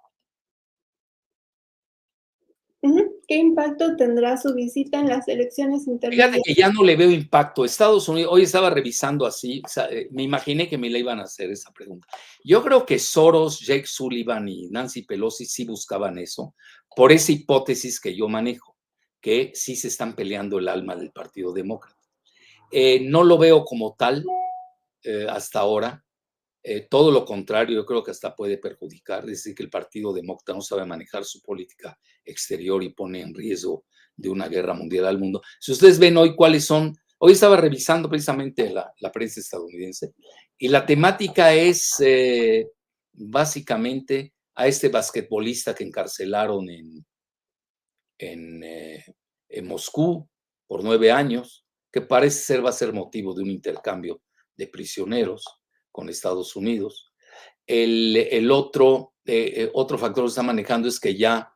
¿Qué impacto tendrá su visita en las elecciones Fíjate intermedias? que ya no le veo impacto. Estados Unidos, hoy estaba revisando así, o sea, me imaginé que me la iban a hacer esa pregunta. Yo creo que Soros, Jake Sullivan y Nancy Pelosi sí buscaban eso, por esa hipótesis que yo manejo, que sí se están peleando el alma del Partido Demócrata. No lo veo como tal hasta ahora. Todo lo contrario, yo creo que hasta puede perjudicar, es decir, que el Partido Demócrata no sabe manejar su política exterior y pone en riesgo de una guerra mundial al mundo. Si ustedes ven hoy cuáles son, hoy estaba revisando precisamente la prensa estadounidense y la temática es básicamente a este basquetbolista que encarcelaron en Moscú por 9 años, que parece ser va a ser motivo de un intercambio de prisioneros con Estados Unidos. El otro factor que está manejando es que ya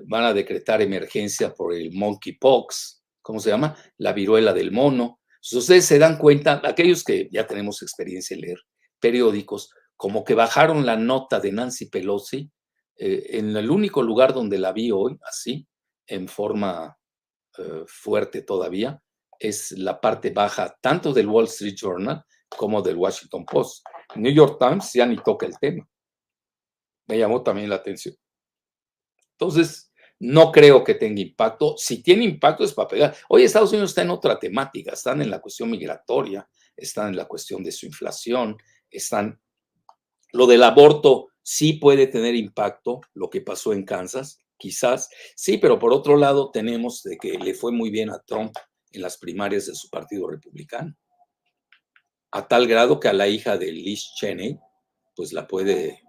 van a decretar emergencia por el monkeypox, ¿cómo se llama? La viruela del mono. Si ustedes se dan cuenta, aquellos que ya tenemos experiencia en leer periódicos, como que bajaron la nota de Nancy Pelosi en el único lugar donde la vi hoy, así, en forma fuerte todavía, es la parte baja tanto del Wall Street Journal como del Washington Post. New York Times ya ni toca el tema. Me llamó también la atención. Entonces, no creo que tenga impacto. Si tiene impacto es para pegar. Hoy Estados Unidos está en otra temática, están en la cuestión migratoria, están en la cuestión de su inflación, están... Lo del aborto sí puede tener impacto, lo que pasó en Kansas, quizás, sí, pero por otro lado tenemos de que le fue muy bien a Trump en las primarias de su partido republicano, a tal grado que a la hija de Liz Cheney, pues la puede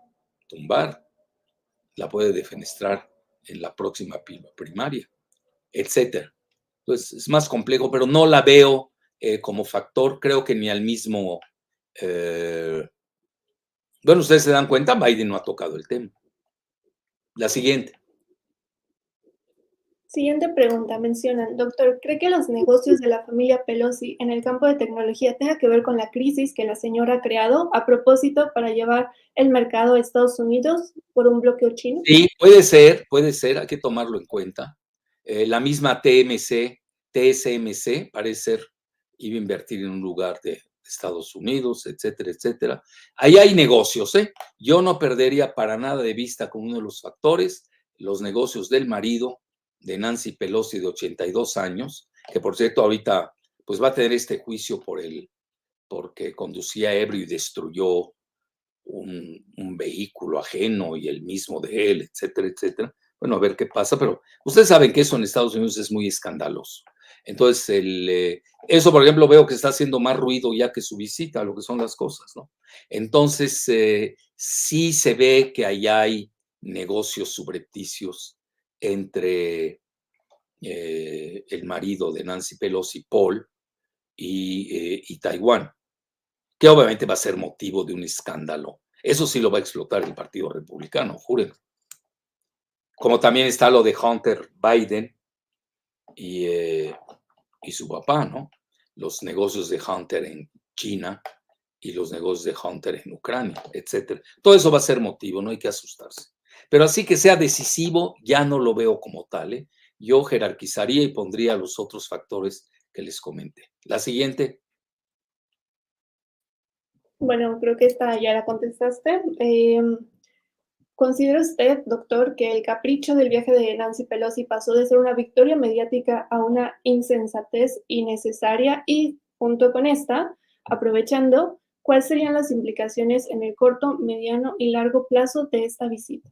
tumbar, la puede defenestrar en la próxima primaria, etcétera. Entonces es más complejo, pero no la veo como factor, creo que ni al mismo... bueno, ustedes se dan cuenta, Biden no ha tocado el tema. La siguiente. Siguiente pregunta. Mencionan, doctor, ¿cree que los negocios de la familia Pelosi en el campo de tecnología tenga que ver con la crisis que la señora ha creado a propósito para llevar el mercado a Estados Unidos por un bloqueo chino? Sí, puede ser, hay que tomarlo en cuenta. La misma TSMC parece ser iba a invertir en un lugar de Estados Unidos, etcétera, etcétera. Ahí hay negocios, ¿eh? Yo no perdería para nada de vista como uno de los factores los negocios del marido de Nancy Pelosi de 82 años, que por cierto ahorita pues va a tener este juicio porque conducía ebrio y destruyó un vehículo ajeno y el mismo de él, etcétera, etcétera. Bueno, a ver qué pasa, pero ustedes saben que eso en Estados Unidos es muy escandaloso. Entonces, eso, por ejemplo, veo que está haciendo más ruido ya que su visita, lo que son las cosas, ¿no? Entonces, sí se ve que ahí hay negocios subrepticios entre el marido de Nancy Pelosi, Paul, y Taiwán, que obviamente va a ser motivo de un escándalo. Eso sí lo va a explotar el Partido Republicano, júrenlo. Como también está lo de Hunter Biden y su papá, ¿no? Los negocios de Hunter en China y los negocios de Hunter en Ucrania, etcétera. Todo eso va a ser motivo, no hay que asustarse. Pero así que sea decisivo, ya no lo veo como tal, ¿eh? Yo jerarquizaría y pondría los otros factores que les comenté. La siguiente. Bueno, creo que esta ya la contestaste. ¿Considera usted, doctor, que el capricho del viaje de Nancy Pelosi pasó de ser una victoria mediática a una insensatez innecesaria? Y junto con esta, aprovechando, ¿cuáles serían las implicaciones en el corto, mediano y largo plazo de esta visita?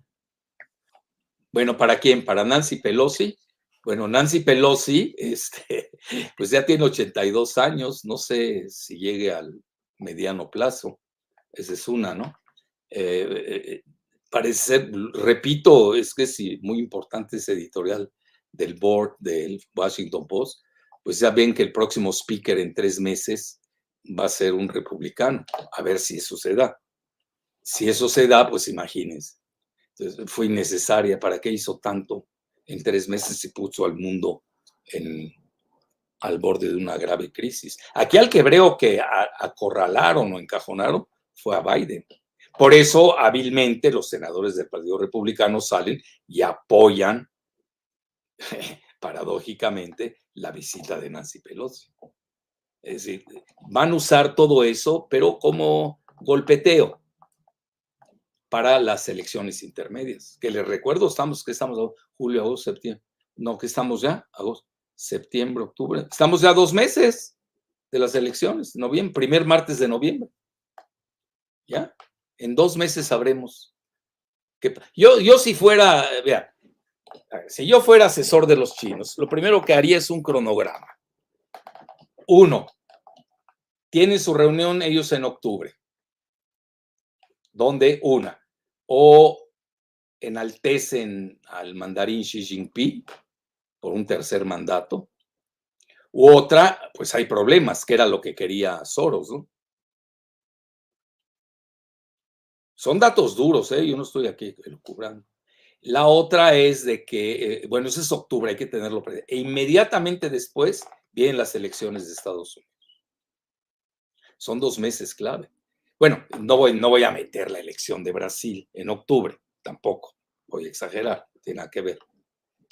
Bueno, ¿para quién? ¿Para Nancy Pelosi? Bueno, Nancy Pelosi, pues ya tiene 82 años, no sé si llegue al mediano plazo, esa es una, ¿no? Parece ser, repito, es que sí, muy importante ese editorial del board del Washington Post, pues ya ven que el próximo speaker en 3 meses va a ser un republicano, a ver si eso se da. Si eso se da, pues imagínense. Entonces, fue innecesaria. ¿Para qué hizo tanto? En 3 meses se puso al mundo al borde de una grave crisis. Aquí al que creo que acorralaron o encajonaron fue a Biden. Por eso, hábilmente, los senadores del Partido Republicano salen y apoyan, paradójicamente, la visita de Nancy Pelosi. Es decir, van a usar todo eso, pero como golpeteo para las elecciones intermedias. Que les recuerdo, que estamos julio, agosto, septiembre. No, que estamos ya, agosto, septiembre, octubre. Estamos ya 2 meses de las elecciones, noviembre, primer martes de noviembre. ¿Ya? En 2 meses sabremos. Yo si fuera, vean, si yo fuera asesor de los chinos, lo primero que haría es un cronograma. 1, tienen su reunión ellos en octubre. ¿Dónde? Una. O enaltecen al mandarín Xi Jinping por un tercer mandato, u otra, pues hay problemas, que era lo que quería Soros, ¿no? Son datos duros, ¿eh? Yo no estoy aquí elucubrando. La otra es de que, bueno, ese es octubre, hay que tenerlo presente. E inmediatamente después vienen las elecciones de Estados Unidos. Son 2 meses clave. Bueno, no voy a meter la elección de Brasil en octubre, tampoco. Voy a exagerar, tiene nada que ver.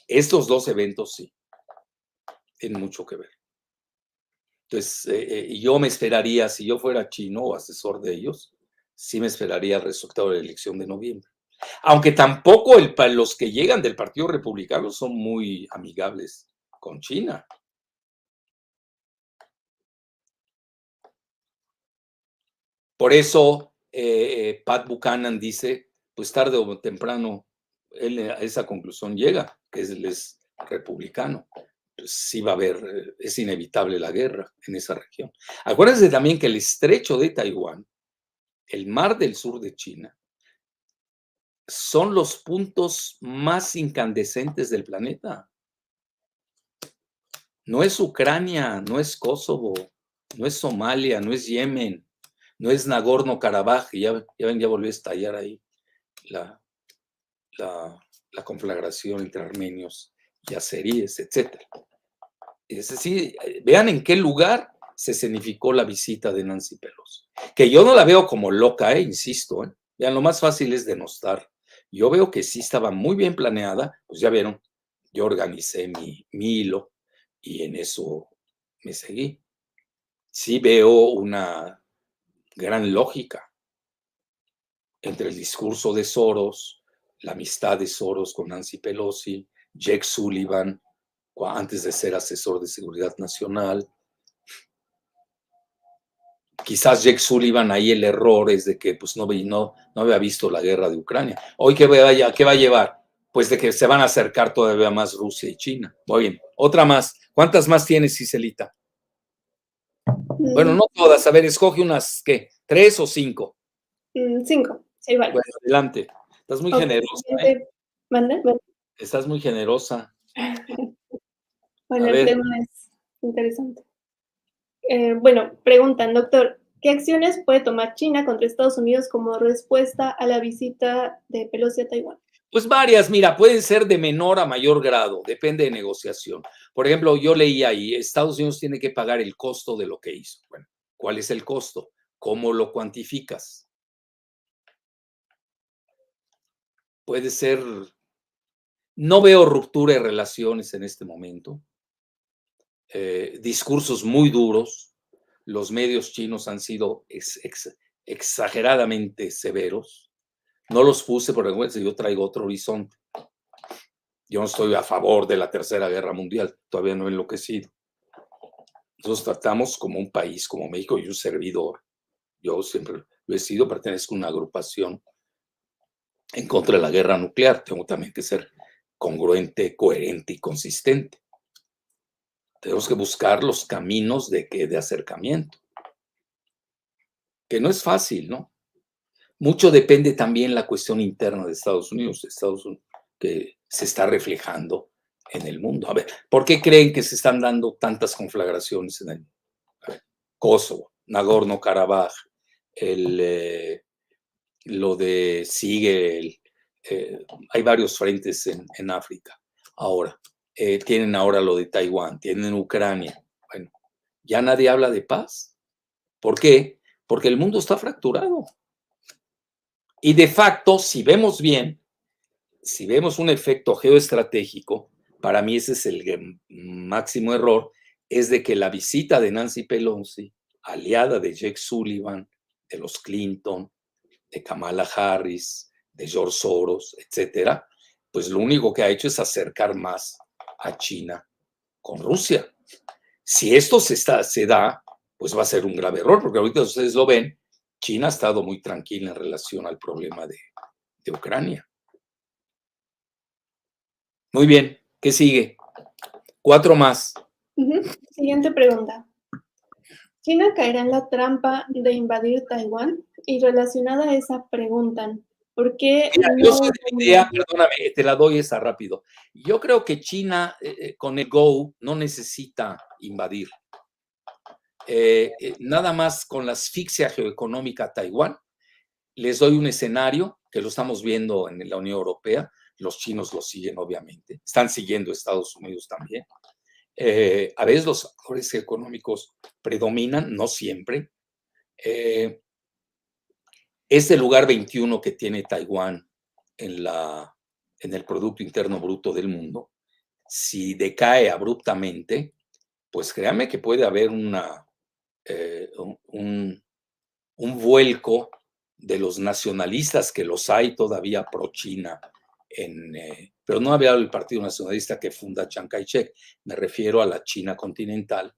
Estos 2 eventos sí, tienen mucho que ver. Entonces, yo me esperaría, si yo fuera chino o asesor de ellos, sí me esperaría el resultado de la elección de noviembre. Aunque tampoco los que llegan del Partido Republicano son muy amigables con China. Por eso Pat Buchanan dice, pues tarde o temprano, él a esa conclusión llega, que él es republicano. Pues sí va a haber, es inevitable la guerra en esa región. Acuérdense también que el estrecho de Taiwán, el mar del sur de China, son los puntos más incandescentes del planeta. No es Ucrania, no es Kosovo, no es Somalia, no es Yemen, no es Nagorno-Karabaj, ya volvió a estallar ahí la, la conflagración entre armenios y azeríes, etc. Es decir, vean en qué lugar se escenificó la visita de Nancy Pelosi. Que yo no la veo como loca, insisto. Vean, lo más fácil es denostar. Yo veo que sí estaba muy bien planeada, pues ya vieron, yo organicé mi hilo y en eso me seguí. Sí veo una gran lógica entre el discurso de Soros, la amistad de Soros con Nancy Pelosi, Jake Sullivan, antes de ser asesor de seguridad nacional. Quizás Jake Sullivan ahí el error es de que pues no había visto la guerra de Ucrania. Hoy, ¿qué va a llevar? Pues de que se van a acercar todavía más Rusia y China. Muy bien, otra más. ¿Cuántas más tienes, Ciselita? Bueno, no todas. A ver, escoge unas, ¿qué? ¿3 o 5? 5, sí, vale. Bueno, adelante. Estás muy generosa, ¿eh? ¿Mande? Estás muy generosa. Bueno, el tema es interesante. Bueno, preguntan, doctor, ¿qué acciones puede tomar China contra Estados Unidos como respuesta a la visita de Pelosi a Taiwán? Pues varias, mira, pueden ser de menor a mayor grado, depende de negociación. Por ejemplo, yo leí ahí, Estados Unidos tiene que pagar el costo de lo que hizo. Bueno, ¿cuál es el costo? ¿Cómo lo cuantificas? Puede ser, no veo ruptura de relaciones en este momento, discursos muy duros, los medios chinos han sido exageradamente severos, no los puse porque yo traigo otro horizonte. Yo no estoy a favor de la Tercera Guerra Mundial, todavía no he enloquecido. Nosotros tratamos como un país, como México, y un servidor. Yo siempre lo he sido, pertenezco a una agrupación en contra de la guerra nuclear. Tengo también que ser congruente, coherente y consistente. Tenemos que buscar los caminos de acercamiento, que no es fácil, ¿no? Mucho depende también la cuestión interna de Estados Unidos, que se está reflejando en el mundo. A ver, ¿por qué creen que se están dando tantas conflagraciones en el mundo? A ver, Kosovo, Nagorno-Karabaj, lo de sigue, hay varios frentes en África. Ahora, tienen ahora lo de Taiwán, tienen Ucrania. Bueno, ya nadie habla de paz. ¿Por qué? Porque el mundo está fracturado. Y de facto, si vemos bien, si vemos un efecto geoestratégico, para mí ese es el máximo error, es de que la visita de Nancy Pelosi, aliada de Jake Sullivan, de los Clinton, de Kamala Harris, de George Soros, etcétera, pues lo único que ha hecho es acercar más a China con Rusia. Si esto se da, pues va a ser un grave error, porque ahorita ustedes lo ven, China ha estado muy tranquila en relación al problema de Ucrania. Muy bien, ¿qué sigue? 4 más. Siguiente pregunta. ¿China caerá en la trampa de invadir Taiwán? Y relacionada a esa preguntan, ¿Por qué Mira, yo no soy de la idea, perdóname, te la doy esa rápido. Yo creo que China con el Go no necesita invadir. Nada más con la asfixia geoeconómica a Taiwán, les doy un escenario que lo estamos viendo en la Unión Europea, los chinos lo siguen obviamente, están siguiendo Estados Unidos también. A veces los factores económicos predominan, no siempre. Este lugar 21 que tiene Taiwán en el Producto Interno Bruto del mundo, si decae abruptamente, pues créame que puede haber un vuelco de los nacionalistas, que los hay todavía pro China, pero no había el Partido Nacionalista que funda Chiang Kai-shek, me refiero a la China continental,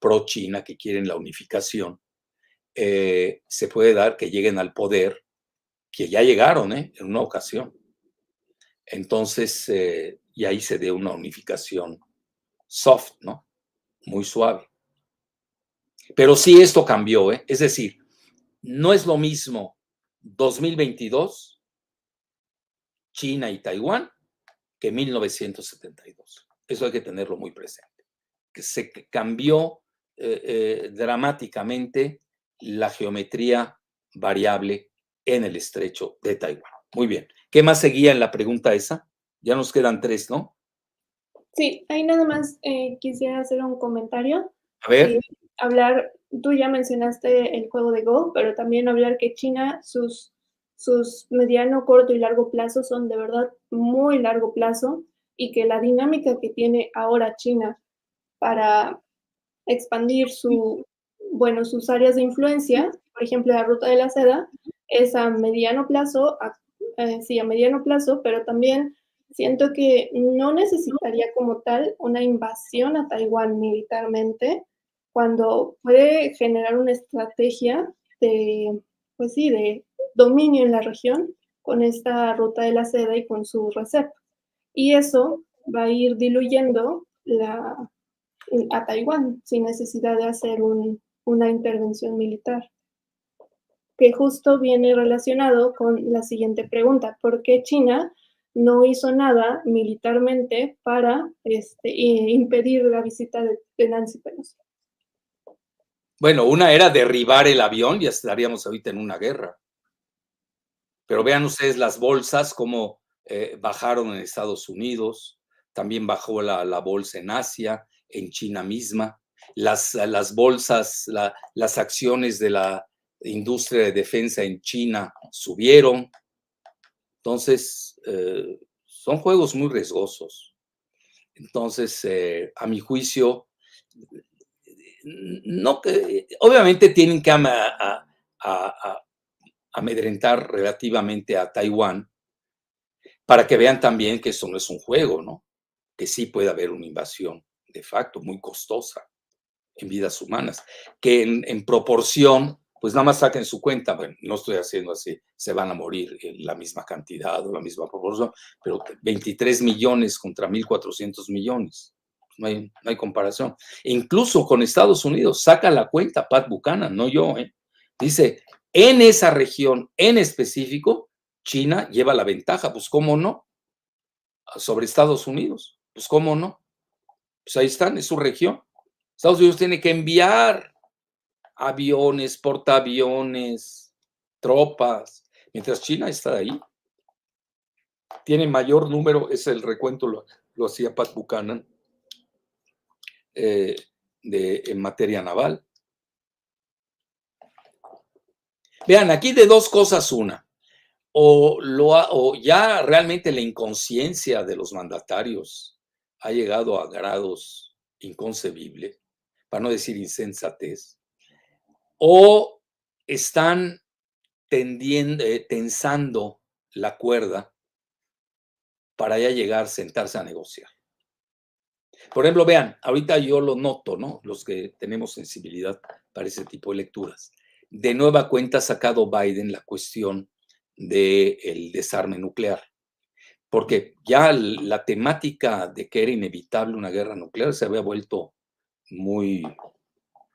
pro China, que quieren la unificación. Se puede dar que lleguen al poder, que ya llegaron en una ocasión. Entonces, y ahí se dé una unificación soft, ¿no? Muy suave. Pero sí esto cambió, es decir, no es lo mismo 2022, China y Taiwán, que 1972. Eso hay que tenerlo muy presente. Que se cambió dramáticamente la geometría variable en el estrecho de Taiwán. Muy bien. ¿Qué más seguía en la pregunta esa? Ya nos quedan 3, ¿no? Sí, ahí nada más quisiera hacer un comentario. A ver. Hablar, tú ya mencionaste el juego de Go, pero también hablar que China, sus mediano, corto y largo plazo son de verdad muy largo plazo y que la dinámica que tiene ahora China para expandir sus áreas de influencia, por ejemplo, la ruta de la seda, es a mediano plazo, sí, a mediano plazo, pero también siento que no necesitaría como tal una invasión a Taiwán militarmente, cuando puede generar una estrategia de, pues sí, de dominio en la región con esta ruta de la seda y con su receta. Y eso va a ir diluyendo a Taiwán sin necesidad de hacer una intervención militar, que justo viene relacionado con la siguiente pregunta: ¿por qué China no hizo nada militarmente para impedir la visita de Nancy Pelosi? Bueno, una era derribar el avión, ya estaríamos ahorita en una guerra. Pero vean ustedes las bolsas, cómo bajaron en Estados Unidos, también bajó la bolsa en Asia, en China misma. Las bolsas, las acciones de la industria de defensa en China subieron. Entonces, son juegos muy riesgosos. Entonces, a mi juicio, no, obviamente tienen que amedrentar relativamente a Taiwán para que vean también que eso no es un juego, ¿no? Que sí puede haber una invasión de facto muy costosa en vidas humanas, que en proporción, pues nada más saquen su cuenta. Bueno, no estoy haciendo así, se van a morir en la misma cantidad o la misma proporción, pero 23 millones contra 1.400 millones. No hay comparación. E incluso con Estados Unidos, saca la cuenta Pat Buchanan, no yo, dice, en esa región en específico, China lleva la ventaja, pues cómo no, sobre Estados Unidos, pues cómo no, pues ahí están, es su región. Estados Unidos tiene que enviar aviones, portaaviones, tropas, mientras China está ahí. Tiene mayor número, es el recuento, lo hacía Pat Buchanan, en materia naval. Vean, aquí de dos cosas una. O ya realmente la inconsciencia de los mandatarios ha llegado a grados inconcebibles, para no decir insensatez, o están tensando la cuerda para ya llegar, sentarse a negociar. Por ejemplo, vean, ahorita yo lo noto, ¿no? Los que tenemos sensibilidad para ese tipo de lecturas. De nueva cuenta ha sacado Biden la cuestión del desarme nuclear, porque ya la temática de que era inevitable una guerra nuclear se había vuelto muy,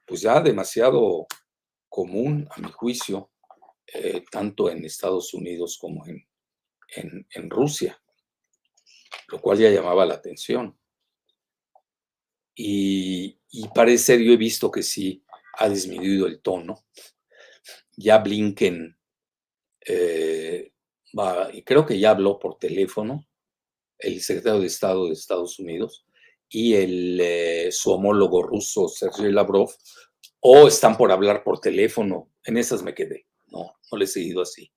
pues ya demasiado común, a mi juicio, tanto en Estados Unidos como en Rusia, lo cual ya llamaba la atención. Y parece ser, yo he visto que sí ha disminuido el tono. Ya Blinken y creo que ya habló por teléfono el secretario de Estado de Estados Unidos y su homólogo ruso, Sergei Lavrov, o están por hablar por teléfono. En esas me quedé. No le he seguido así,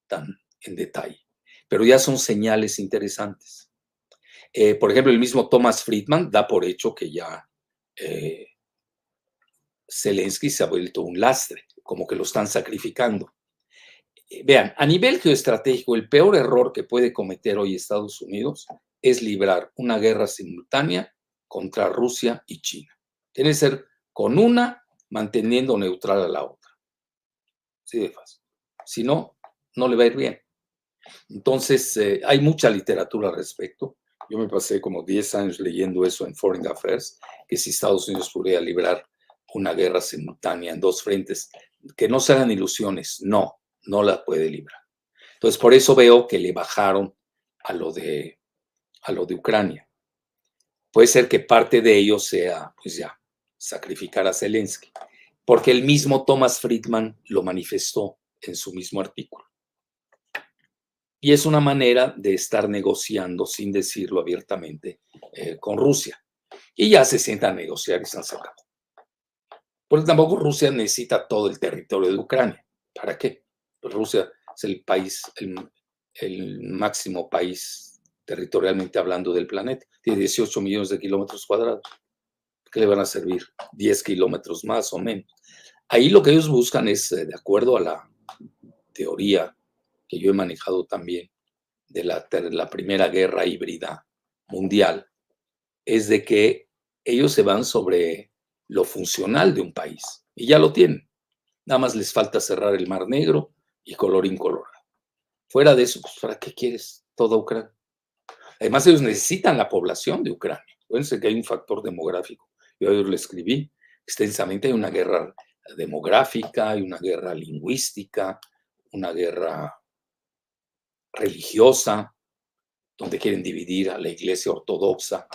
tan en detalle. Pero ya son señales interesantes. Por ejemplo, el mismo Thomas Friedman da por hecho que ya Zelensky se ha vuelto un lastre, como que lo están sacrificando. Vean, a nivel geoestratégico, el peor error que puede cometer hoy Estados Unidos es librar una guerra simultánea contra Rusia y China. Tiene que ser con una manteniendo neutral a la otra. Así de fácil. Si no, no le va a ir bien. Entonces, hay mucha literatura al respecto. Yo me pasé como 10 años leyendo eso en Foreign Affairs, que si Estados Unidos pudiera librar una guerra simultánea en dos frentes, que no se hagan ilusiones, no la puede librar. Entonces, por eso veo que le bajaron a lo de Ucrania. Puede ser que parte de ello sea, pues ya, sacrificar a Zelensky, porque el mismo Thomas Friedman lo manifestó en su mismo artículo. Y es una manera de estar negociando, sin decirlo abiertamente, con Rusia. Y ya se sientan a negociar y se han sacado. Porque tampoco Rusia necesita todo el territorio de Ucrania. ¿Para qué? Pues Rusia es el país, el máximo país territorialmente hablando del planeta. Tiene 18 millones de kilómetros cuadrados. ¿Qué le van a servir? 10 kilómetros más o menos. Ahí lo que ellos buscan es, de acuerdo a la teoría que yo he manejado también, de la primera guerra híbrida mundial, es de que ellos se van sobre lo funcional de un país y ya lo tienen. Nada más les falta cerrar el Mar Negro y colorín colorado. Fuera de eso, pues, ¿para qué quieres toda Ucrania? Además, ellos necesitan la población de Ucrania. Fíjense que hay un factor demográfico. Yo ayer lo escribí extensamente. Hay una guerra demográfica, hay una guerra lingüística, una guerra religiosa, donde quieren dividir a la Iglesia Ortodoxa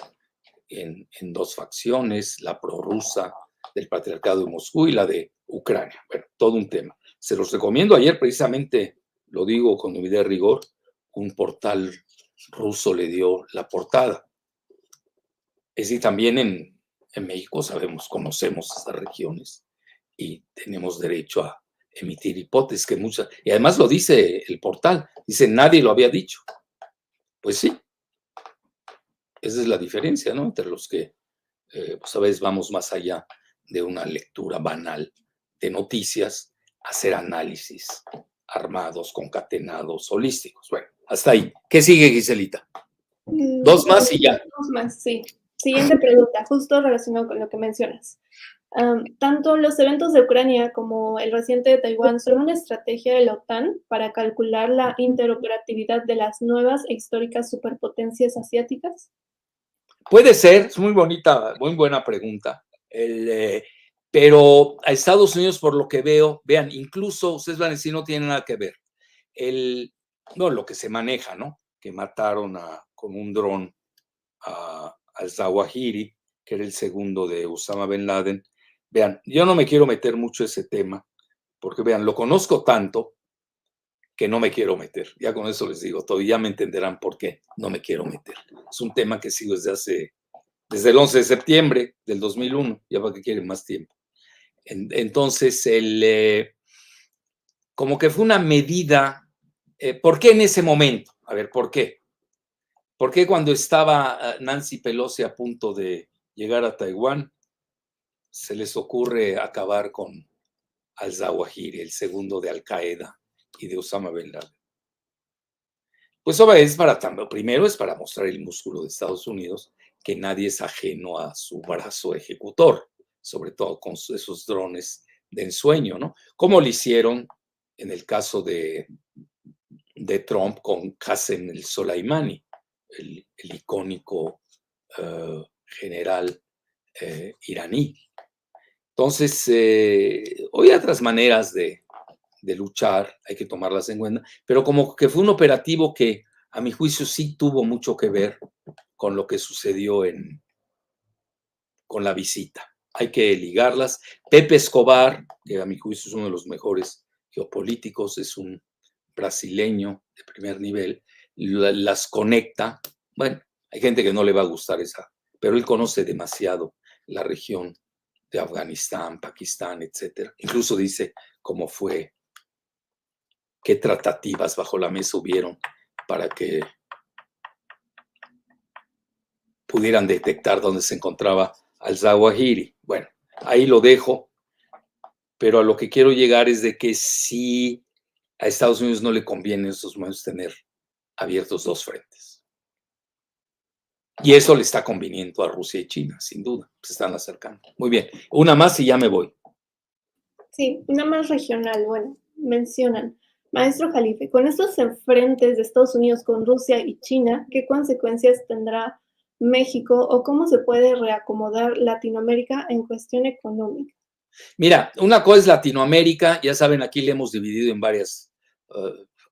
en dos facciones, la prorrusa del Patriarcado de Moscú y la de Ucrania. Bueno, todo un tema. Se los recomiendo. Ayer precisamente, lo digo con humildad y rigor, un portal ruso le dio la portada. Es decir, también en México conocemos esas regiones y tenemos derecho a emitir hipótesis que muchas, y además lo dice el portal, dice nadie lo había dicho. Pues sí, esa es la diferencia, ¿no? Entre los que, pues a veces vamos más allá de una lectura banal de noticias, a hacer análisis armados, concatenados, holísticos. Bueno, hasta ahí. ¿Qué sigue, Giselita? Dos más y ya. Dos más, sí. Siguiente pregunta, justo relacionado con lo que mencionas. Tanto los eventos de Ucrania como el reciente de Taiwán son una estrategia de la OTAN para calcular la interoperatividad de las nuevas e históricas superpotencias asiáticas. Puede ser, es muy bonita, muy buena pregunta. Pero a Estados Unidos, por lo que veo, vean, incluso ustedes van a decir no tiene nada que ver. Lo que se maneja, ¿no? Que mataron con un dron al Zawahiri, que era el segundo de Osama Bin Laden. Vean, yo no me quiero meter mucho en ese tema, porque vean, lo conozco tanto que no me quiero meter. Ya con eso les digo todo, y ya me entenderán por qué no me quiero meter. Es un tema que sigo desde el 11 de septiembre del 2001, ya para que quieren más tiempo. Entonces, como que fue una medida. ¿Por qué en ese momento? A ver, ¿por qué? ¿Por qué cuando estaba Nancy Pelosi a punto de llegar a Taiwán, se les ocurre acabar con al-Zawahiri, el segundo de Al-Qaeda y de Osama Bin Laden? Pues primero es para mostrar el músculo de Estados Unidos, que nadie es ajeno a su brazo ejecutor, sobre todo con esos drones de ensueño, ¿no? Como lo hicieron en el caso de Trump con Qasem el Soleimani, el icónico general iraní. Entonces, hoy hay otras maneras de de luchar, hay que tomarlas en cuenta, pero como que fue un operativo que a mi juicio sí tuvo mucho que ver con lo que sucedió con la visita. Hay que ligarlas. Pepe Escobar, que a mi juicio es uno de los mejores geopolíticos, es un brasileño de primer nivel, las conecta. Bueno, hay gente que no le va a gustar esa, pero él conoce demasiado la región de Afganistán, Pakistán, etcétera. Incluso dice cómo fue, qué tratativas bajo la mesa hubieron para que pudieran detectar dónde se encontraba al-Zawahiri. Bueno, ahí lo dejo, pero a lo que quiero llegar es de que sí a Estados Unidos no le conviene en estos momentos tener abiertos dos frentes. Y eso le está conviniendo a Rusia y China, sin duda, se están acercando. Muy bien, una más y ya me voy. Sí, una más regional. Bueno, mencionan, maestro Jalife, con estos enfrentes de Estados Unidos con Rusia y China, ¿qué consecuencias tendrá México o cómo se puede reacomodar Latinoamérica en cuestión económica? Mira, una cosa es Latinoamérica, ya saben, aquí le hemos dividido en varias,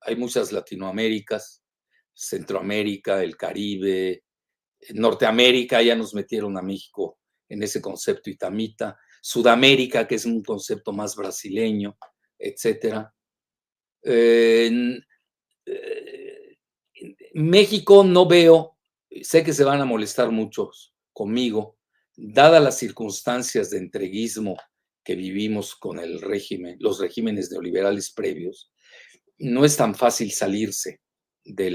hay muchas Latinoaméricas, Centroamérica, el Caribe, Norteamérica, ya nos metieron a México en ese concepto itamita, Sudamérica, que es un concepto más brasileño, etcétera. México no veo, sé que se van a molestar muchos conmigo, dadas las circunstancias de entreguismo que vivimos con el régimen, los regímenes neoliberales previos, no es tan fácil salirse de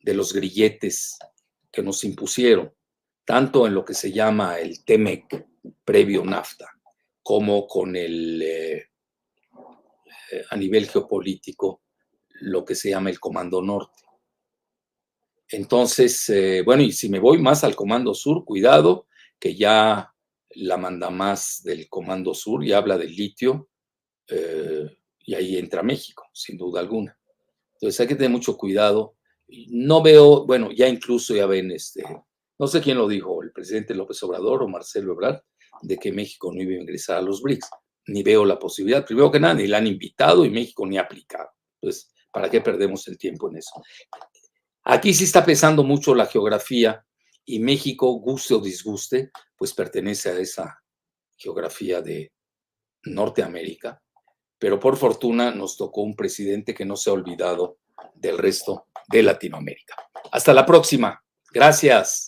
de los grilletes que nos impusieron, tanto en lo que se llama el TEMEC, previo NAFTA, como con a nivel geopolítico, lo que se llama el Comando Norte. Entonces, bueno, y si me voy más al Comando Sur, cuidado, que ya la mandamás del Comando Sur ya habla del litio, y ahí entra México, sin duda alguna. Entonces hay que tener mucho cuidado. No veo, bueno, ya incluso ya ven, no sé quién lo dijo, el presidente López Obrador o Marcelo Ebrard, de que México no iba a ingresar a los BRICS. Ni veo la posibilidad, primero que nada, ni la han invitado y México ni ha aplicado. Entonces, ¿para qué perdemos el tiempo en eso? Aquí sí está pesando mucho la geografía y México, guste o disguste, pues pertenece a esa geografía de Norteamérica, pero por fortuna nos tocó un presidente que no se ha olvidado del resto de Latinoamérica. Hasta la próxima. Gracias.